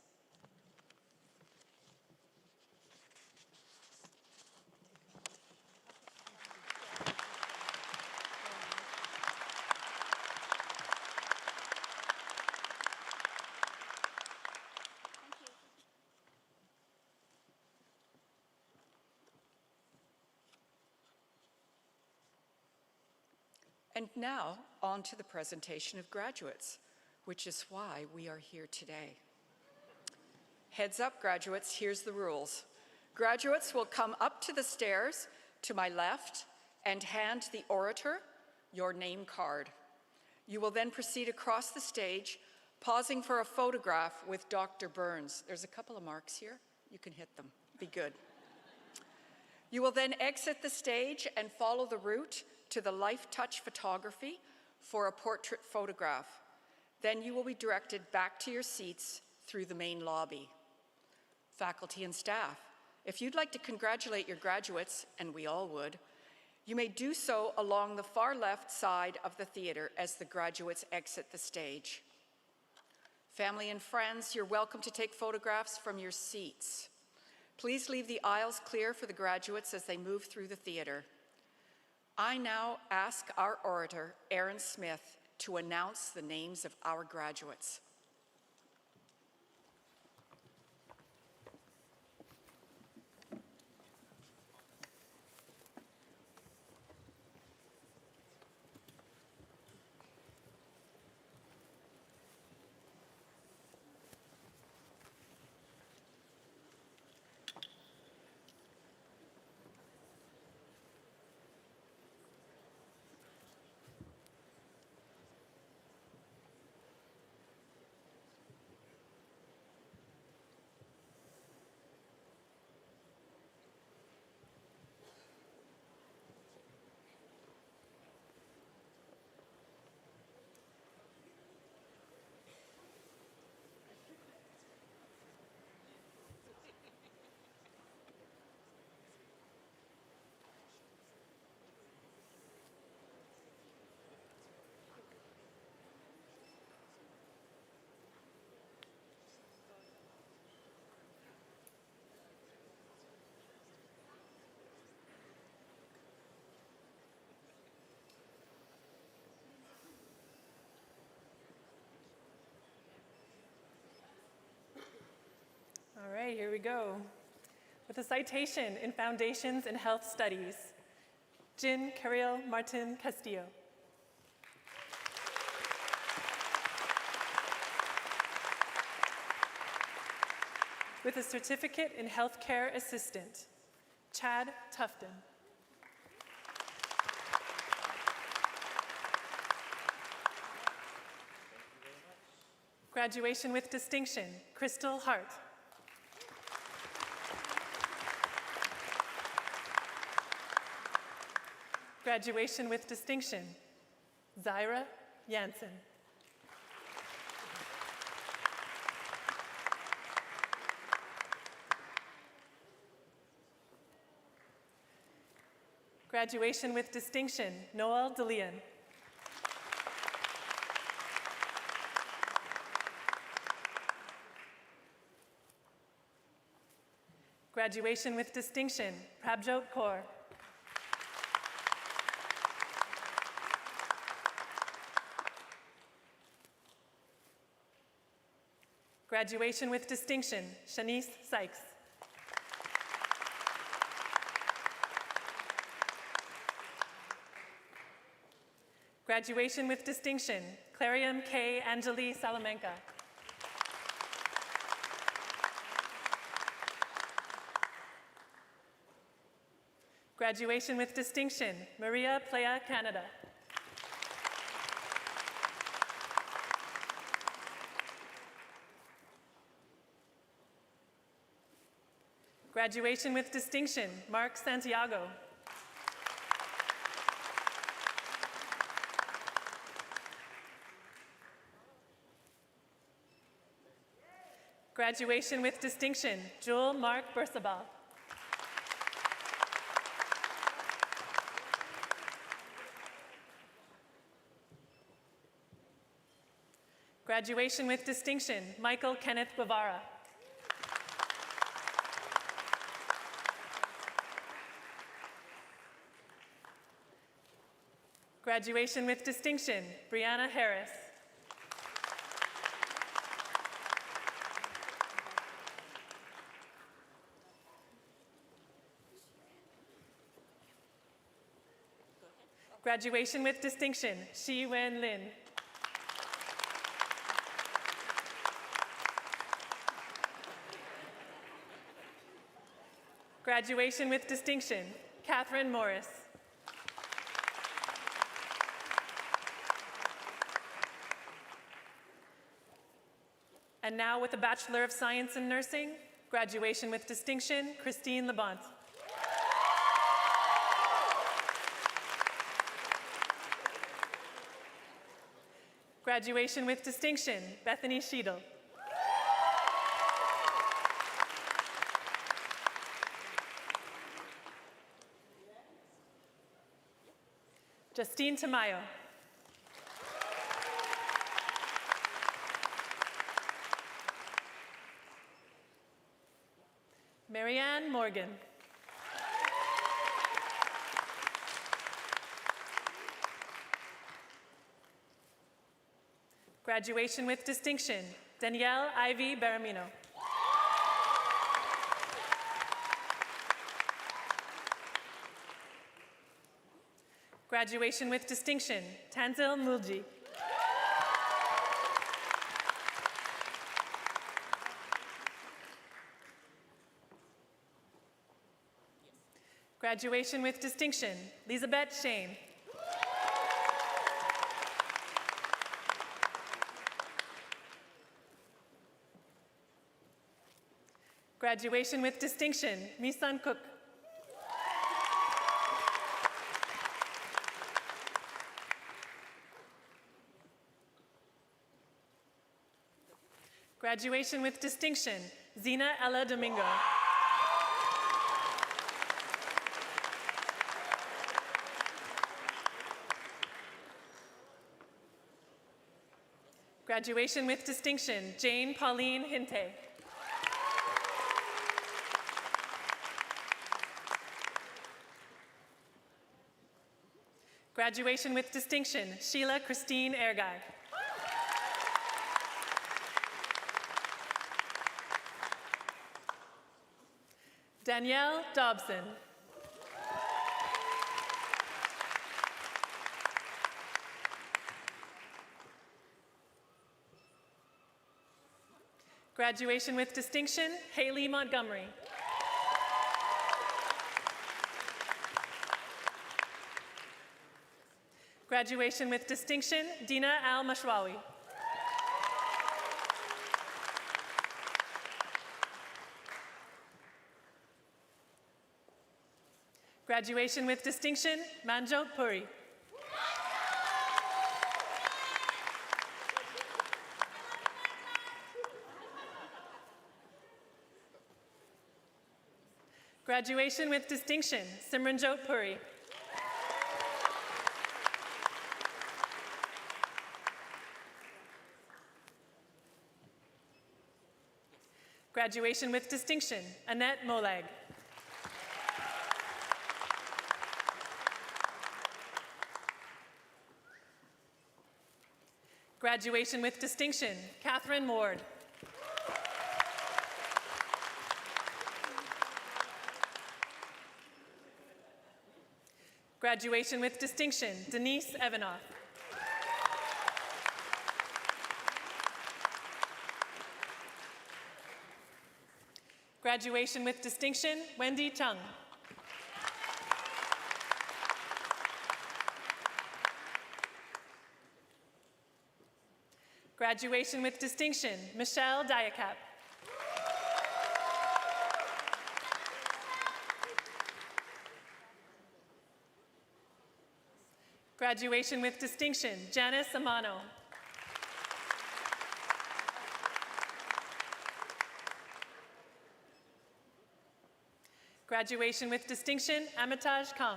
And now, on to the presentation of graduates, which is why we are here today. Heads up, graduates, here's the rules. Graduates will come up to the stairs to my left and hand the orator your name card. You will then proceed across the stage, pausing for a photograph with Dr. Burns. There's a couple of marks here. You can hit them. Be good. You will then exit the stage and follow the route to the Life Touch photography for a portrait photograph. Then you will be directed back to your seats through the main lobby. Faculty and staff, if you'd like to congratulate your graduates, and we all would, you may do so along the far left side of the theater as the graduates exit the stage. Family and friends, you're welcome to take photographs from your seats. Please leave the aisles clear for the graduates as they move through the theater. I now ask our orator, Aaron Smith, to announce the names of our graduates. Okay, here we go. With a citation in Foundations in Health Studies, Jin Carriel Martin Castillo. With a certificate in Healthcare Assistant, Chad Tufton. Graduation with distinction, Crystal Hart. Graduation with distinction, Zaira Jansen. Graduation with distinction, Noel DeLeon. Graduation with distinction, Prabjot Kaur. Graduation with distinction, Shanice Sykes. Graduation with distinction, Clariam K. Angeli Salamanca. Graduation with distinction, Maria Playa Canada. Graduation with distinction, Mark Santiago. Graduation with distinction, Joel Mark Bursabal. Graduation with distinction, Michael Kenneth Guevara. Graduation with distinction, Brianna Harris. Graduation with distinction, Shi Wen Lin. Graduation with distinction, Catherine Morris. And now with a Bachelor of Science in Nursing, graduation with distinction, Christine Labont. Graduation with distinction, Bethany Sheedle. Justine Tamayo. Marianne Morgan. Graduation with distinction, Danielle Ivy Baramino. Graduation with distinction, Tanzil Mulji. Graduation with distinction, Elizabeth Shane. Graduation with distinction, Misan Cook. Graduation with distinction, Zina Ella Domingo. Graduation with distinction, Jane Pauline Hinte. Graduation with distinction, Sheila Christine Ergai. Danielle Dobson. Graduation with distinction, Haley Montgomery. Graduation with distinction, Dina Al-Mashwawi. Graduation with distinction, Manjot Puri. Graduation with distinction, Simranjot Puri. Graduation with distinction, Annette Molag. Graduation with distinction, Catherine Ward. Graduation with distinction, Denise Evanoff. Graduation with distinction, Wendy Chung. Graduation with distinction, Michelle Diakap. Graduation with distinction, Janice Amano. Graduation with distinction, Amitaj Kang.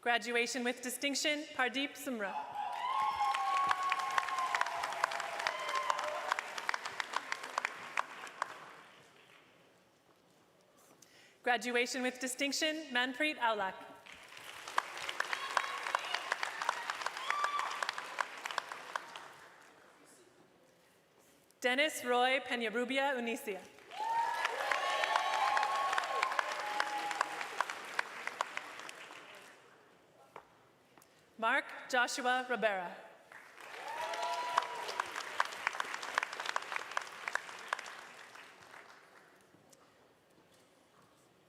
Graduation with distinction, Pardeep Sumra. Graduation with distinction, Manpreet Aulak. Dennis Roy Peñarubia Unicia. Mark Joshua Rivera.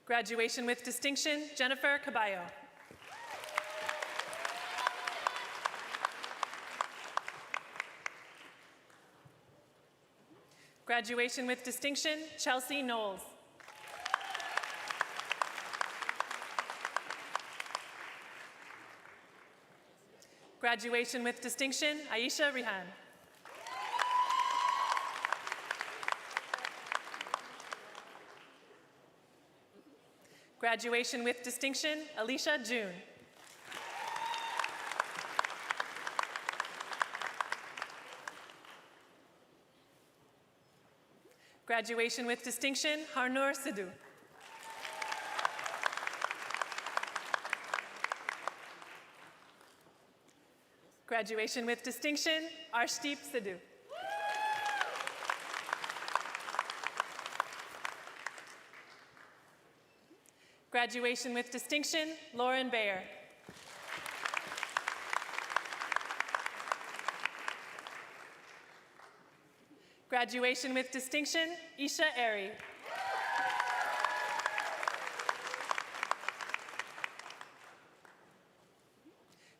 Graduation with distinction, Jennifer Caballo. Graduation with distinction, Chelsea Knowles. Graduation with distinction, Aisha Rihan. Graduation with distinction, Alicia June. Graduation with distinction, Harnoor Sidhu. Graduation with distinction, Arshdeep Sidhu. Graduation with distinction, Lauren Bayer. Graduation with distinction, Isha Airy.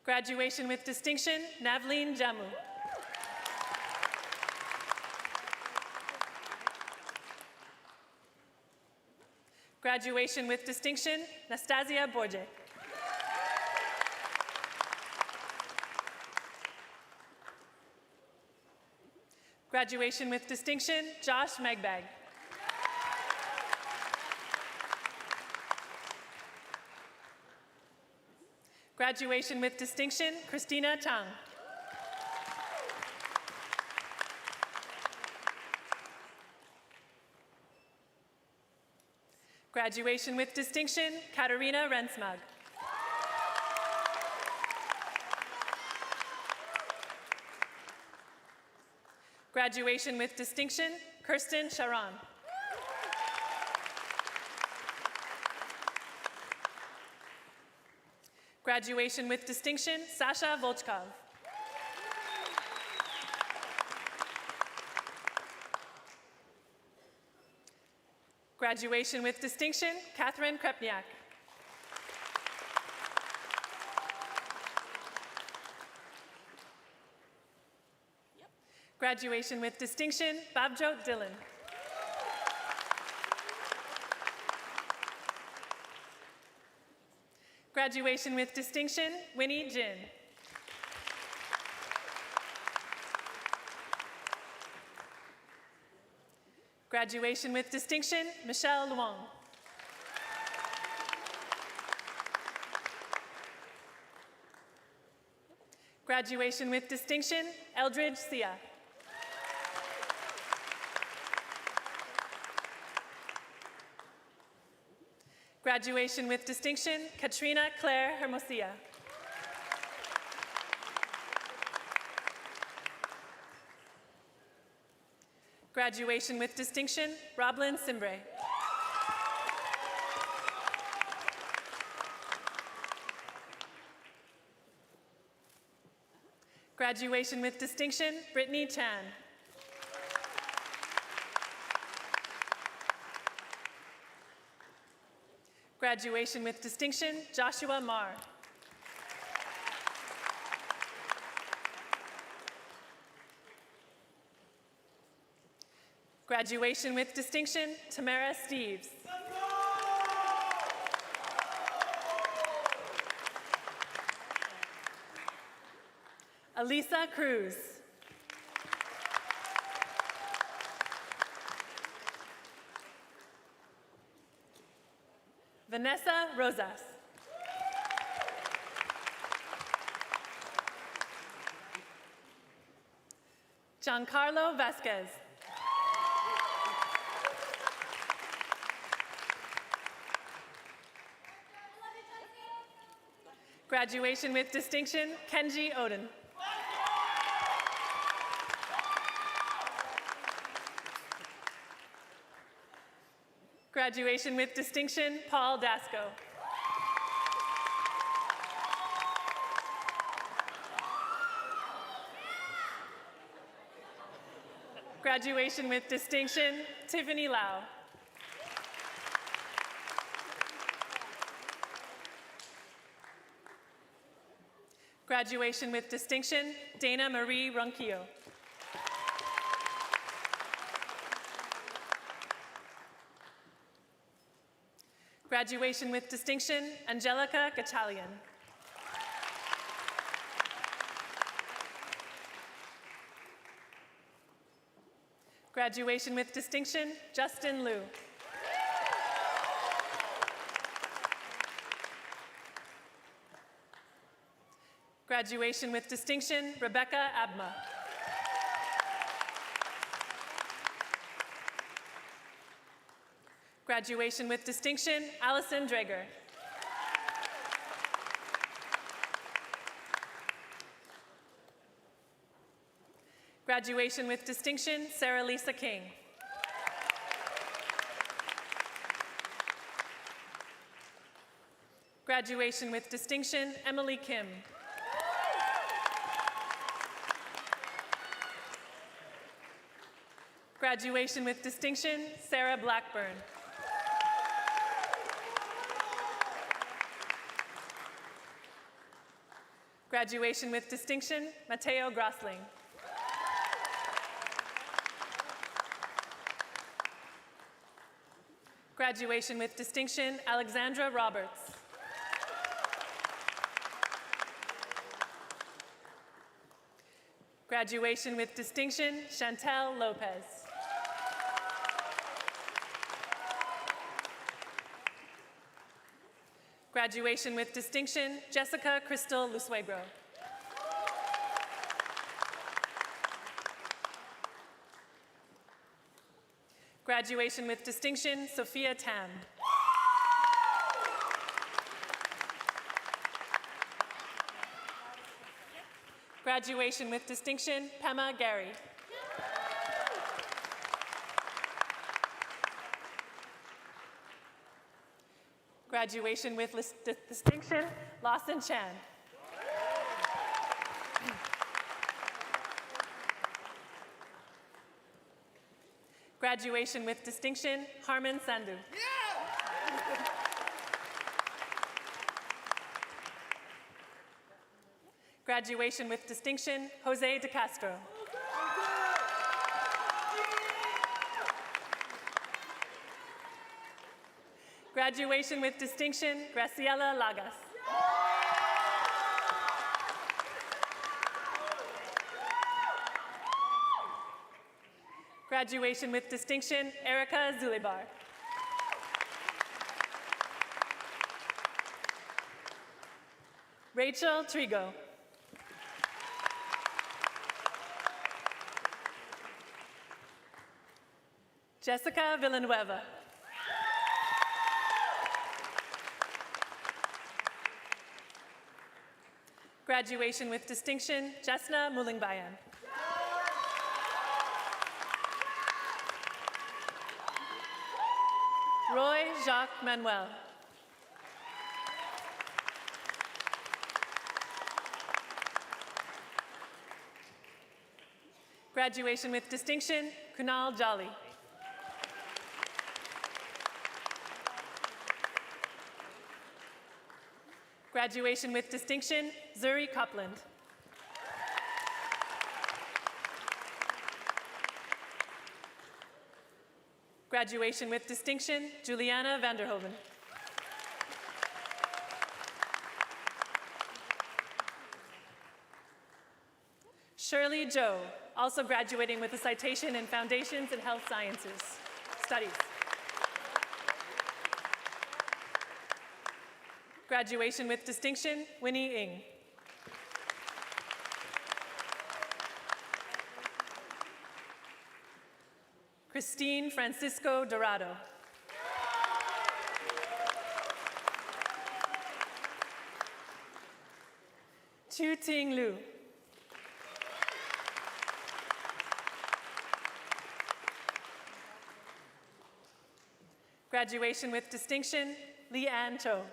Graduation with distinction, Navleen Jammu. Graduation with distinction, Nastasia Borje. Graduation with distinction, Josh Megbag. Graduation with distinction, Christina Tang. Graduation with distinction, Katarina Rensmag. Graduation with distinction, Kirsten Sharon. Graduation with distinction, Sasha Volchkov. Graduation with distinction, Catherine Krepniak. Graduation with distinction, Babjot Dillon. Graduation with distinction, Winnie Jin. Graduation with distinction, Michelle Luong. Graduation with distinction, Eldridge Sia. Graduation with distinction, Katrina Claire Hermosia. Graduation with distinction, Roblyn Simbre. Graduation with distinction, Brittany Chan. Graduation with distinction, Joshua Marr. Graduation with distinction, Tamara Steves. Elisa Cruz. Vanessa Rosas. Giancarlo Vasquez. Graduation with distinction, Kenji Oden. Graduation with distinction, Paul Dasco. Graduation with distinction, Tiffany Lau. Graduation with distinction, Dana Marie Ronquillo. Graduation with distinction, Angelica Gachalian. Graduation with distinction, Justin Liu. Graduation with distinction, Rebecca Abma. Graduation with distinction, Allison Drager. Graduation with distinction, Sarah Lisa King. Graduation with distinction, Emily Kim. Graduation with distinction, Sarah Blackburn. Graduation with distinction, Mateo Grosling. Graduation with distinction, Alexandra Roberts. Graduation with distinction, Chantel Lopez. Graduation with distinction, Jessica Crystal Lusuegro. Graduation with distinction, Sophia Tam. Graduation with distinction, Pema Gary. Graduation with distinction, Lawson Chan. Graduation with distinction, Harman Sandhu. Graduation with distinction, Jose de Castro. Graduation with distinction, Graciela Lagas. Graduation with distinction, Erica Zulibar. Rachel Trigo. Jessica Villanueva. Graduation with distinction, Jasna Mulingbayan. Roy Jacques Manuel. Graduation with distinction, Kunal Jolly. Graduation with distinction, Zuri Copland. Graduation with distinction, Juliana Vanderhoven. Shirley Joe, also graduating with a citation in Foundations in Health Sciences Studies. Graduation with distinction, Winnie Ng. Christine Francisco Dorado. Chu Ting Lu. Graduation with distinction, Lee Ann Cho.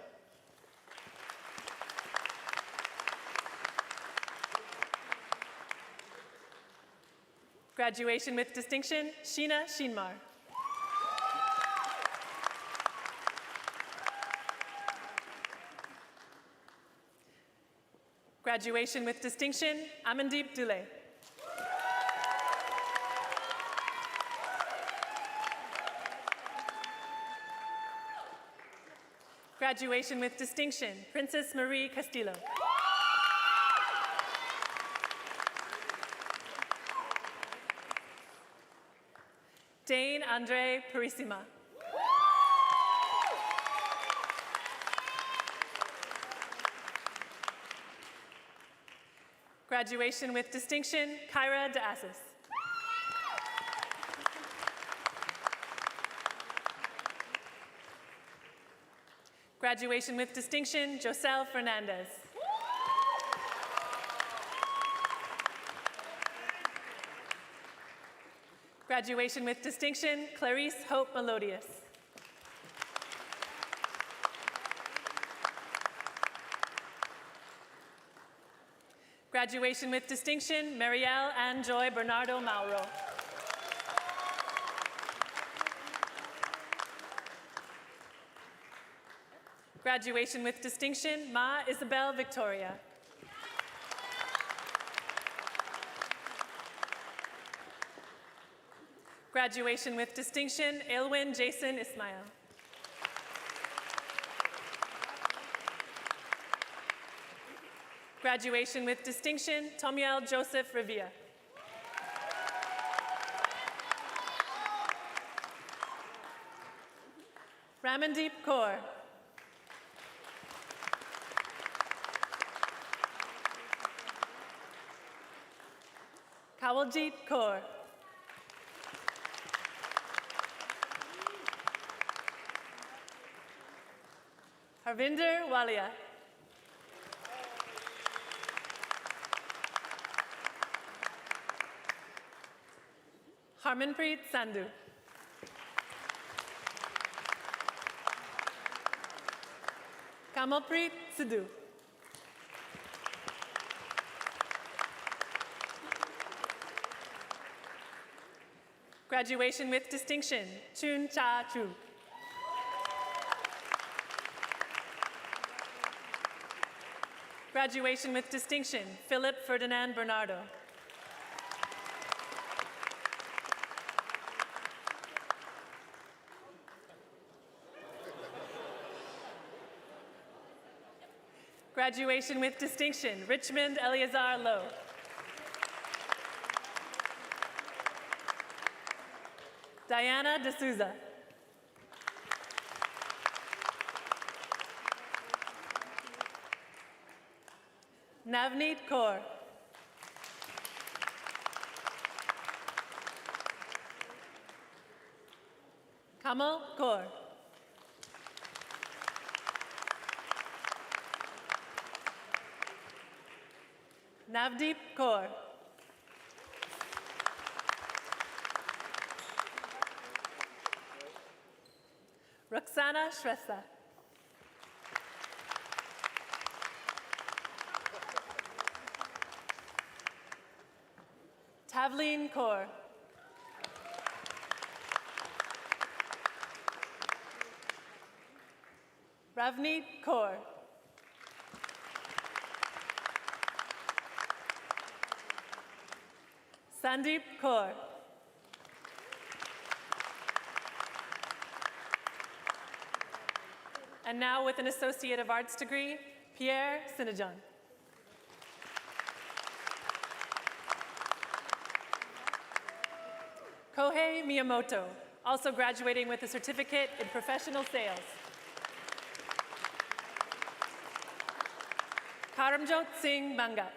Graduation with distinction, Sheena Shinmar. Graduation with distinction, Amandeep Dule. Graduation with distinction, Princess Marie Castillo. Dane Andre Parissima. Graduation with distinction, Kyra De Assis. Graduation with distinction, Joselle Fernandez. Graduation with distinction, Clarice Hope Melodious. Graduation with distinction, Marielle Ann Joy Bernardo Mauro. Graduation with distinction, Ma Isabel Victoria. Graduation with distinction, Aylwin Jason Ismail. Graduation with distinction, Tomiel Joseph Revilla. Ramandeep Kaur. Kawaljit Kaur. Harvinder Walia. Harmanpreet Sandhu. Kamalpreet Sidhu. Graduation with distinction, Chun Cha Chu. Graduation with distinction, Philip Ferdinand Bernardo. Graduation with distinction, Richmond Eleazar Lowe. Diana D'Souza. Navneet Kaur. Kamal Kaur. Navdeep Kaur. Roxana Shrestha. Tavleen Kaur. Ravneet Kaur. Sandeep Kaur. And now with an Associate of Arts degree, Pierre Sinajan. Kohei Miyamoto, also graduating with a certificate in professional sales. Karamjot Singh Bangat.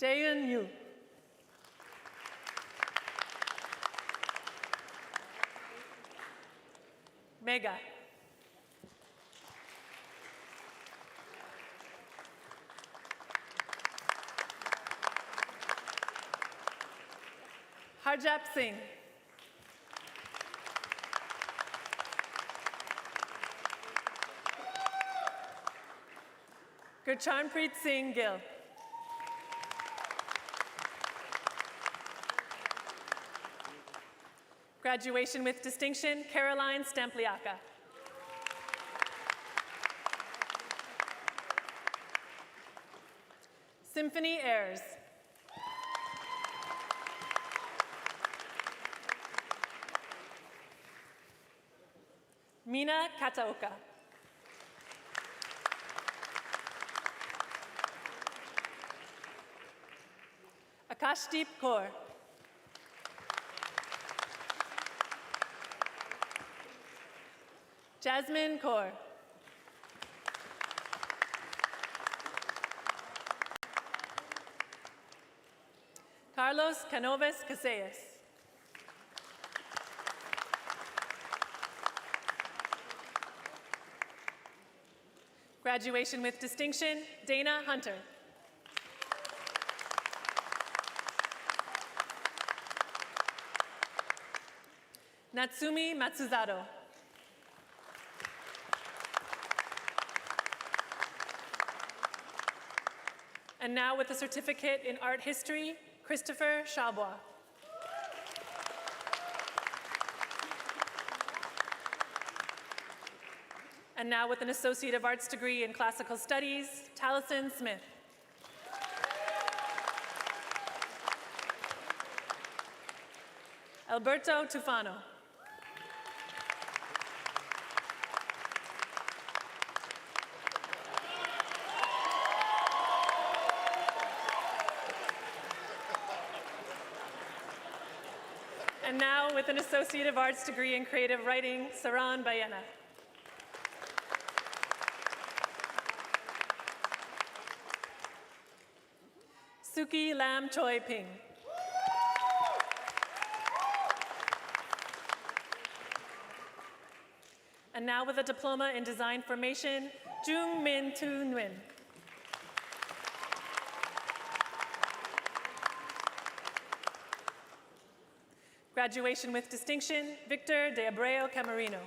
Jaehyun Yu. Mega. Harjap Singh. Gurcharnpreet Singh Gill. Graduation with distinction, Caroline Stampliaka. Symphony Airs. Mina Kataoka. Akashdeep Kaur. Jasmine Kaur. Carlos Canovas Casellas. Graduation with distinction, Dana Hunter. Natsumi Matsuzato. And now with a certificate in art history, Christopher Chabois. And now with an Associate of Arts degree in classical studies, Taliesin Smith. Alberto Tufano. And now with an Associate of Arts degree in creative writing, Saran Bayena. Suki Lam Choi Ping. And now with a diploma in design formation, Jung Min Tu Nguyen. Graduation with distinction, Victor de Abreu Camarino.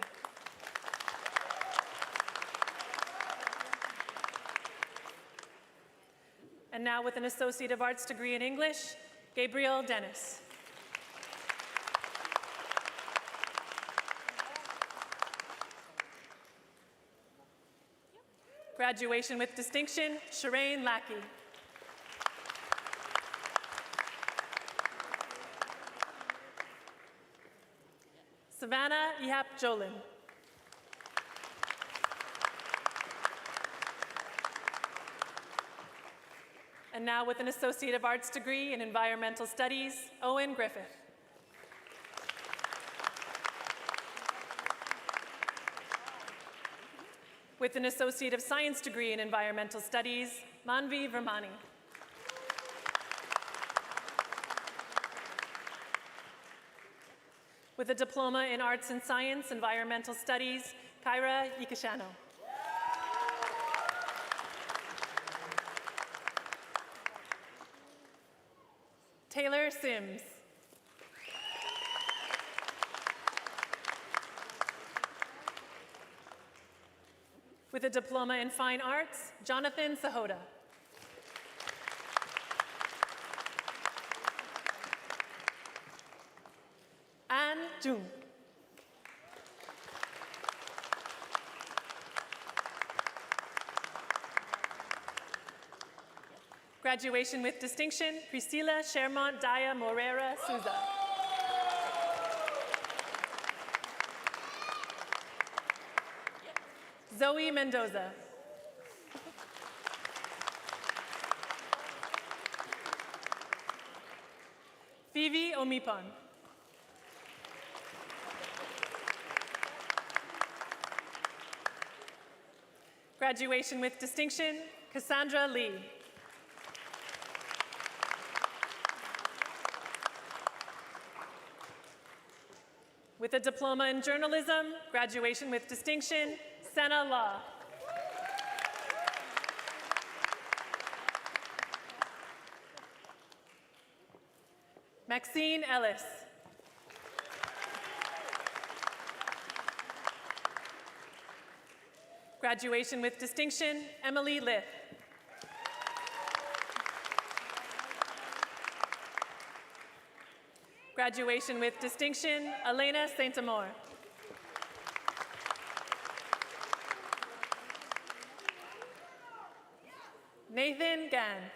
And now with an Associate of Arts degree in English, Gabriel Dennis. Graduation with distinction, Shireen Lackey. Savannah Ihap Jolin. And now with an Associate of Arts degree in Environmental Studies, Owen Griffith. With an Associate of Science degree in Environmental Studies, Manvi Vermani. With a Diploma in Arts and Science, Environmental Studies, Kyra Yikashano. Taylor Sims. With a Diploma in Fine Arts, Jonathan Sahota. Ann Jung. Graduation with distinction, Priscilla Shermont Daya Morera Souza. Zoe Mendoza. Phoebe Omipon. Graduation with distinction, Cassandra Lee. With a Diploma in Journalism, graduation with distinction, Senna Law. Maxine Ellis. Graduation with distinction, Emily Lith. Graduation with distinction, Elena Saint-Amour. Nathan Gann.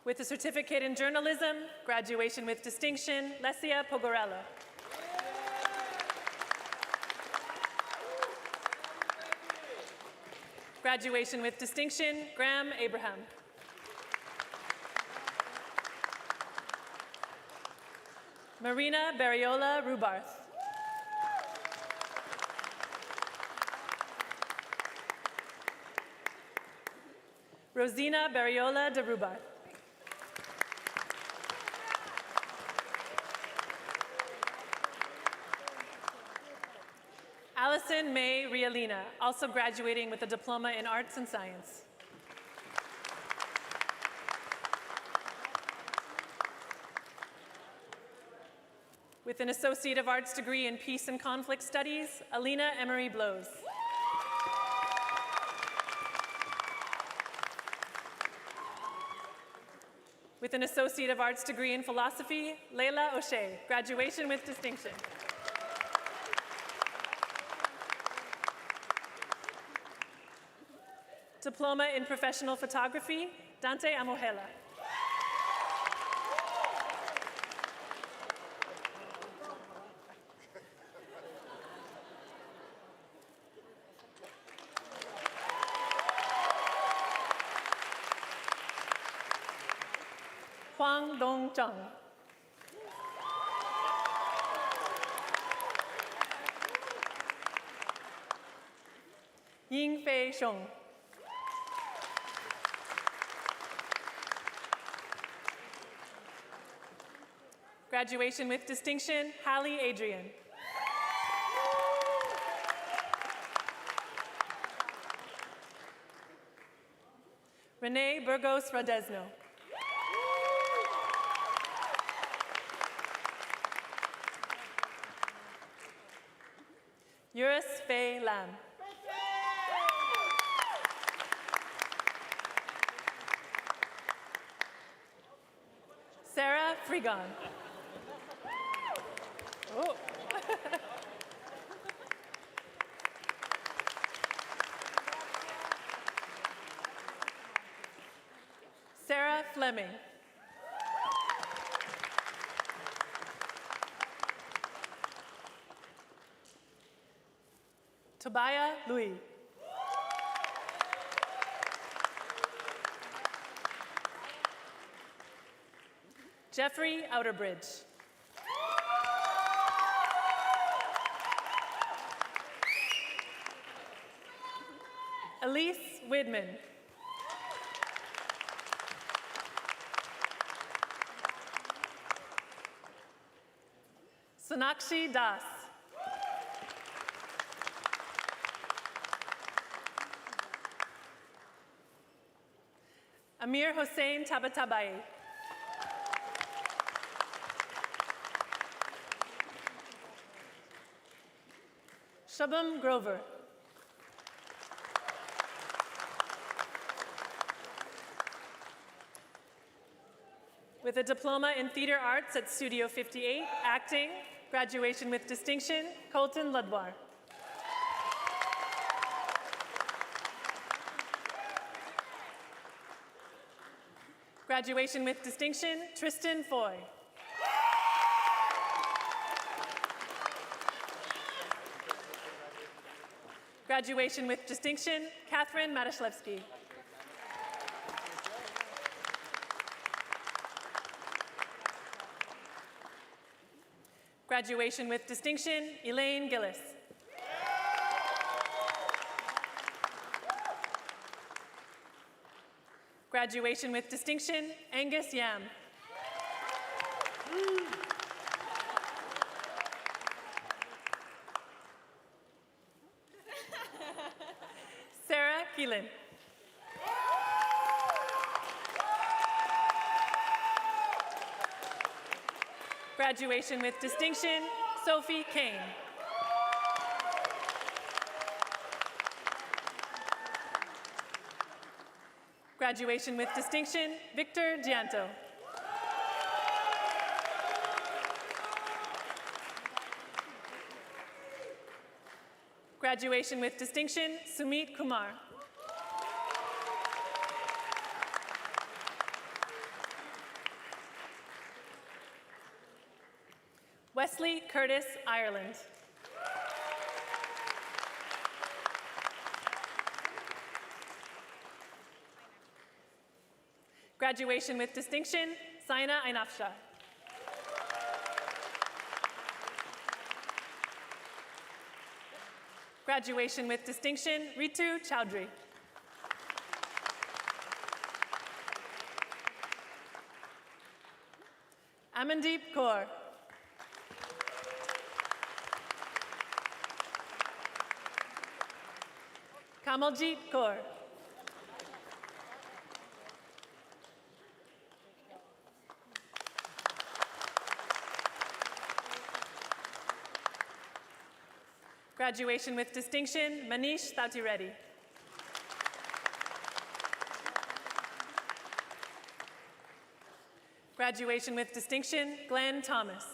With a certificate in journalism, graduation with distinction, Lesia Pogorello. Graduation with distinction, Graham Abraham. Marina Barriola Rubarth. Rosina Barriola de Rubarth. Allison May Rialina, also graduating with a Diploma in Arts and Science. With an Associate of Arts degree in Peace and Conflict Studies, Alina Emery Blows. With an Associate of Arts degree in Philosophy, Leila O'Shea, graduation with distinction. Diploma in Professional Photography, Dante Amohela. Huang Dongzheng. Ying Fei Sheng. Graduation with distinction, Hallie Adrian. Renee Burgos Radesno. Yuris Faye Lam. Sarah Frigon. Oh. Sarah Fleming. Tobiah Louis. Jeffrey Outerbridge. Elise Widman. Sonakshi Das. Amir Hossein Tabatabai. Shabam Grover. With a diploma in theater arts at Studio 58, acting, graduation with distinction, Colton Ludwar. Graduation with distinction, Tristan Foy. Graduation with distinction, Catherine Matashevsky. Graduation with distinction, Elaine Gillis. Graduation with distinction, Angus Yam. Sarah Keelan. Graduation with distinction, Sophie Kane. Graduation with distinction, Victor Gianto. Graduation with distinction, Sumit Kumar. Wesley Curtis Ireland. Graduation with distinction, Saina Ainafsha. Graduation with distinction, Ritu Chowdhury. Amandeep Kaur. Kamaljeet Kaur. Graduation with distinction, Manish Thauti Reddy. Graduation with distinction, Glenn Thomas.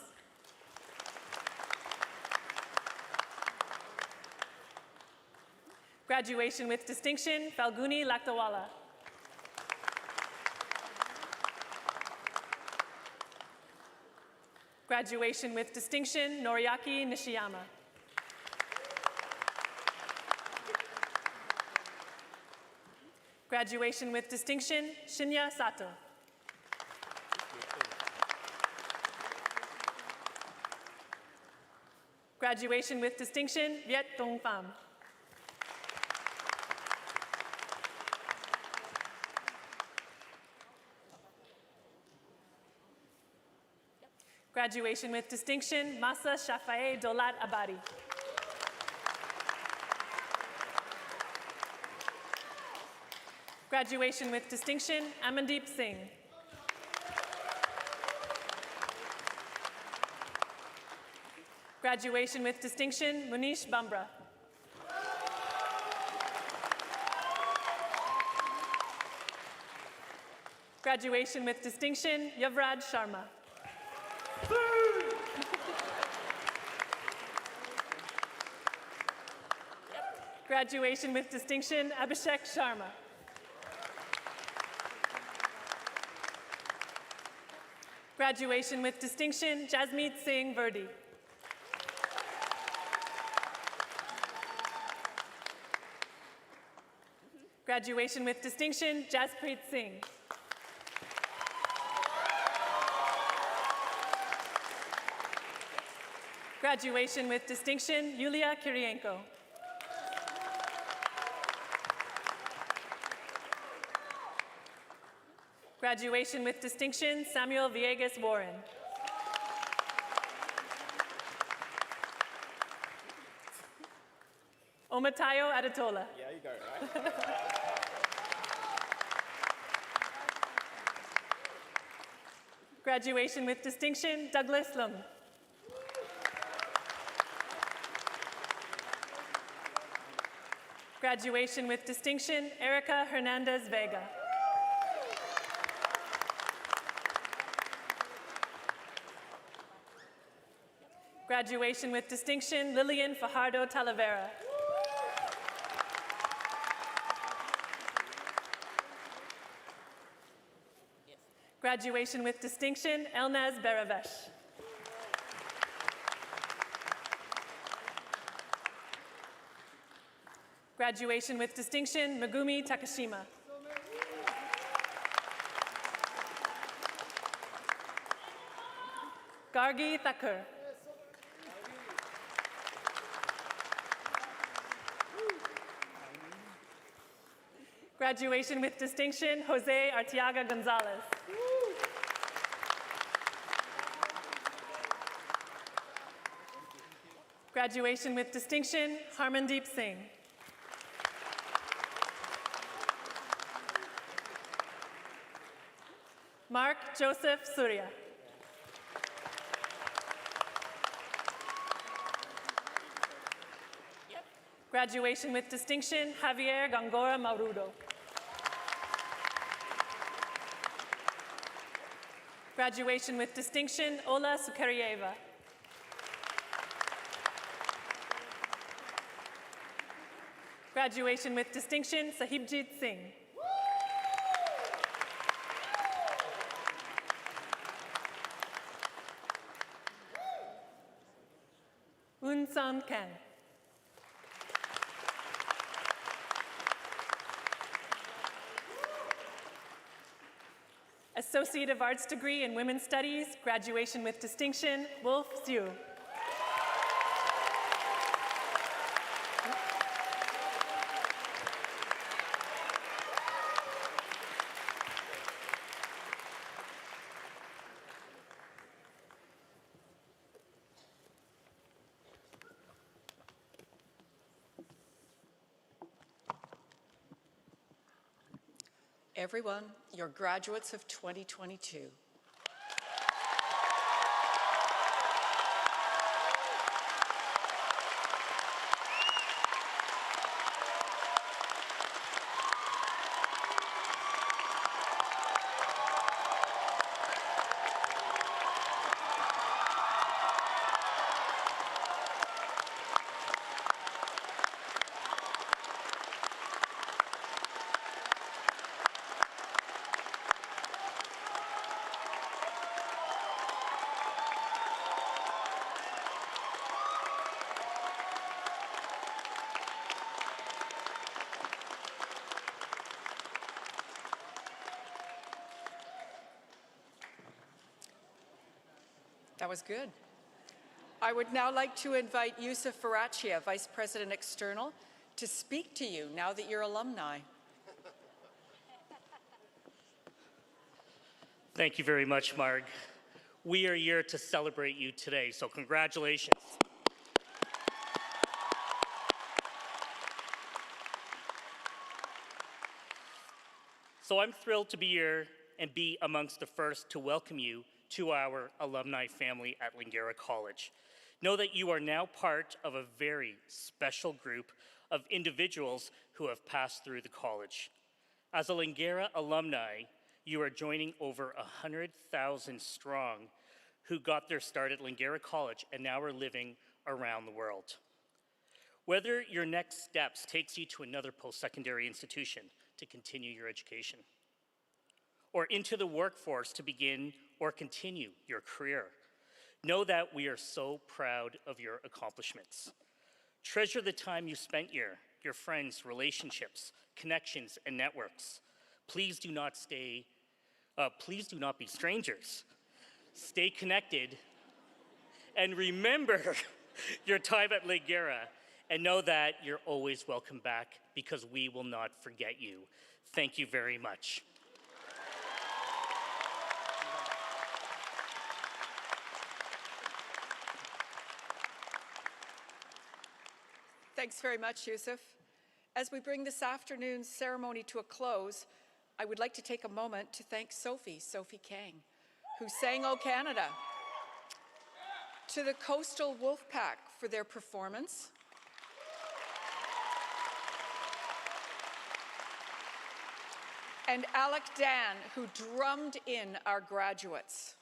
Graduation with distinction, Falguni Laktawala. Graduation with distinction, Noriaki Nishiyama. Graduation with distinction, Shinya Sato. Graduation with distinction, Viet Dong Pham. Graduation with distinction, Masa Shafae Dolat Abadi. Graduation with distinction, Amandeep Singh. Graduation with distinction, Munish Bambra. Graduation with distinction, Yavraj Sharma. Graduation with distinction, Abhishek Sharma. Graduation with distinction, Jasmeet Singh Verdi. Graduation with distinction, Jaspreet Singh. Graduation with distinction, Yulia Kirienko. Graduation with distinction, Samuel Villegas Warren. Omatayo Adetola. Yeah, you got it right. Graduation with distinction, Douglas Lum. Graduation with distinction, Erica Hernandez Vega. Graduation with distinction, Lillian Fajardo Talavera. Graduation with distinction, Elnaz Baravesh. Graduation with distinction, Megumi Takashima. Gargi Thakur. Graduation with distinction, Jose Arteaga Gonzalez. Graduation with distinction, Harmandeep Singh. Mark Joseph Surya. Graduation with distinction, Javier Gongora Maurudo. Graduation with distinction, Ola Sukarieva. Graduation with distinction, Sahibjit Singh. Un San Kang. Associate of Arts degree in Women's Studies, graduation with distinction, Wolf Zhu. Everyone, your graduates of 2022. That was good. I would now like to invite Yusuf Farachia, Vice President External, to speak to you now that you're alumni. Thank you very much, Marg. We are here to celebrate you today, so congratulations. So I'm thrilled to be here and be amongst the first to welcome you to our alumni family at Langara College. Know that you are now part of a very special group of individuals who have passed through the college. As a Langara alumni, you are joining over 100,000 strong who got their start at Langara College and now are living around the world. Whether your next steps takes you to another post-secondary institution to continue your education, or into the workforce to begin or continue your career, know that we are so proud of your accomplishments. Treasure the time you spent here, your friends, relationships, connections, and networks. Please do not be strangers. Stay connected, and remember your time at Langara, and know that you're always welcome back because we will not forget you. Thank you very much. Thanks very much, Yusuf. As we bring this afternoon's ceremony to a close, I would like to take a moment to thank Sophie Kang, who sang O Canada, to the Coastal Wolfpack for their performance, and Alec Dan, who drummed in our graduates.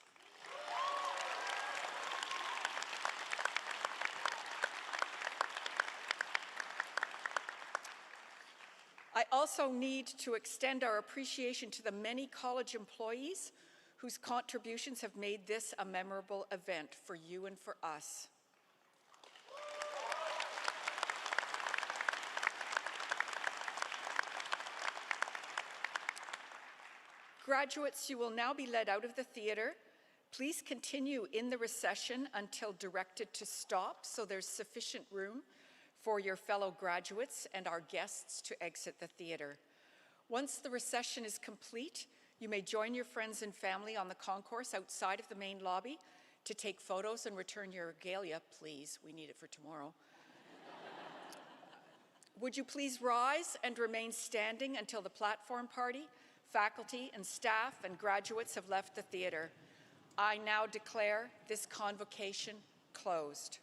I also need to extend our appreciation to the many college employees whose contributions have made this a memorable event for you and for us. Graduates, you will now be led out of the theatre. Please continue in the recession until directed to stop, so there's sufficient room for your fellow graduates and our guests to exit the theatre. Once the recession is complete, you may join your friends and family on the concourse outside of the main lobby to take photos and return your regalia, please. We need it for tomorrow. Would you please rise and remain standing until the platform party, faculty and staff and graduates have left the theatre. I now declare this convocation closed.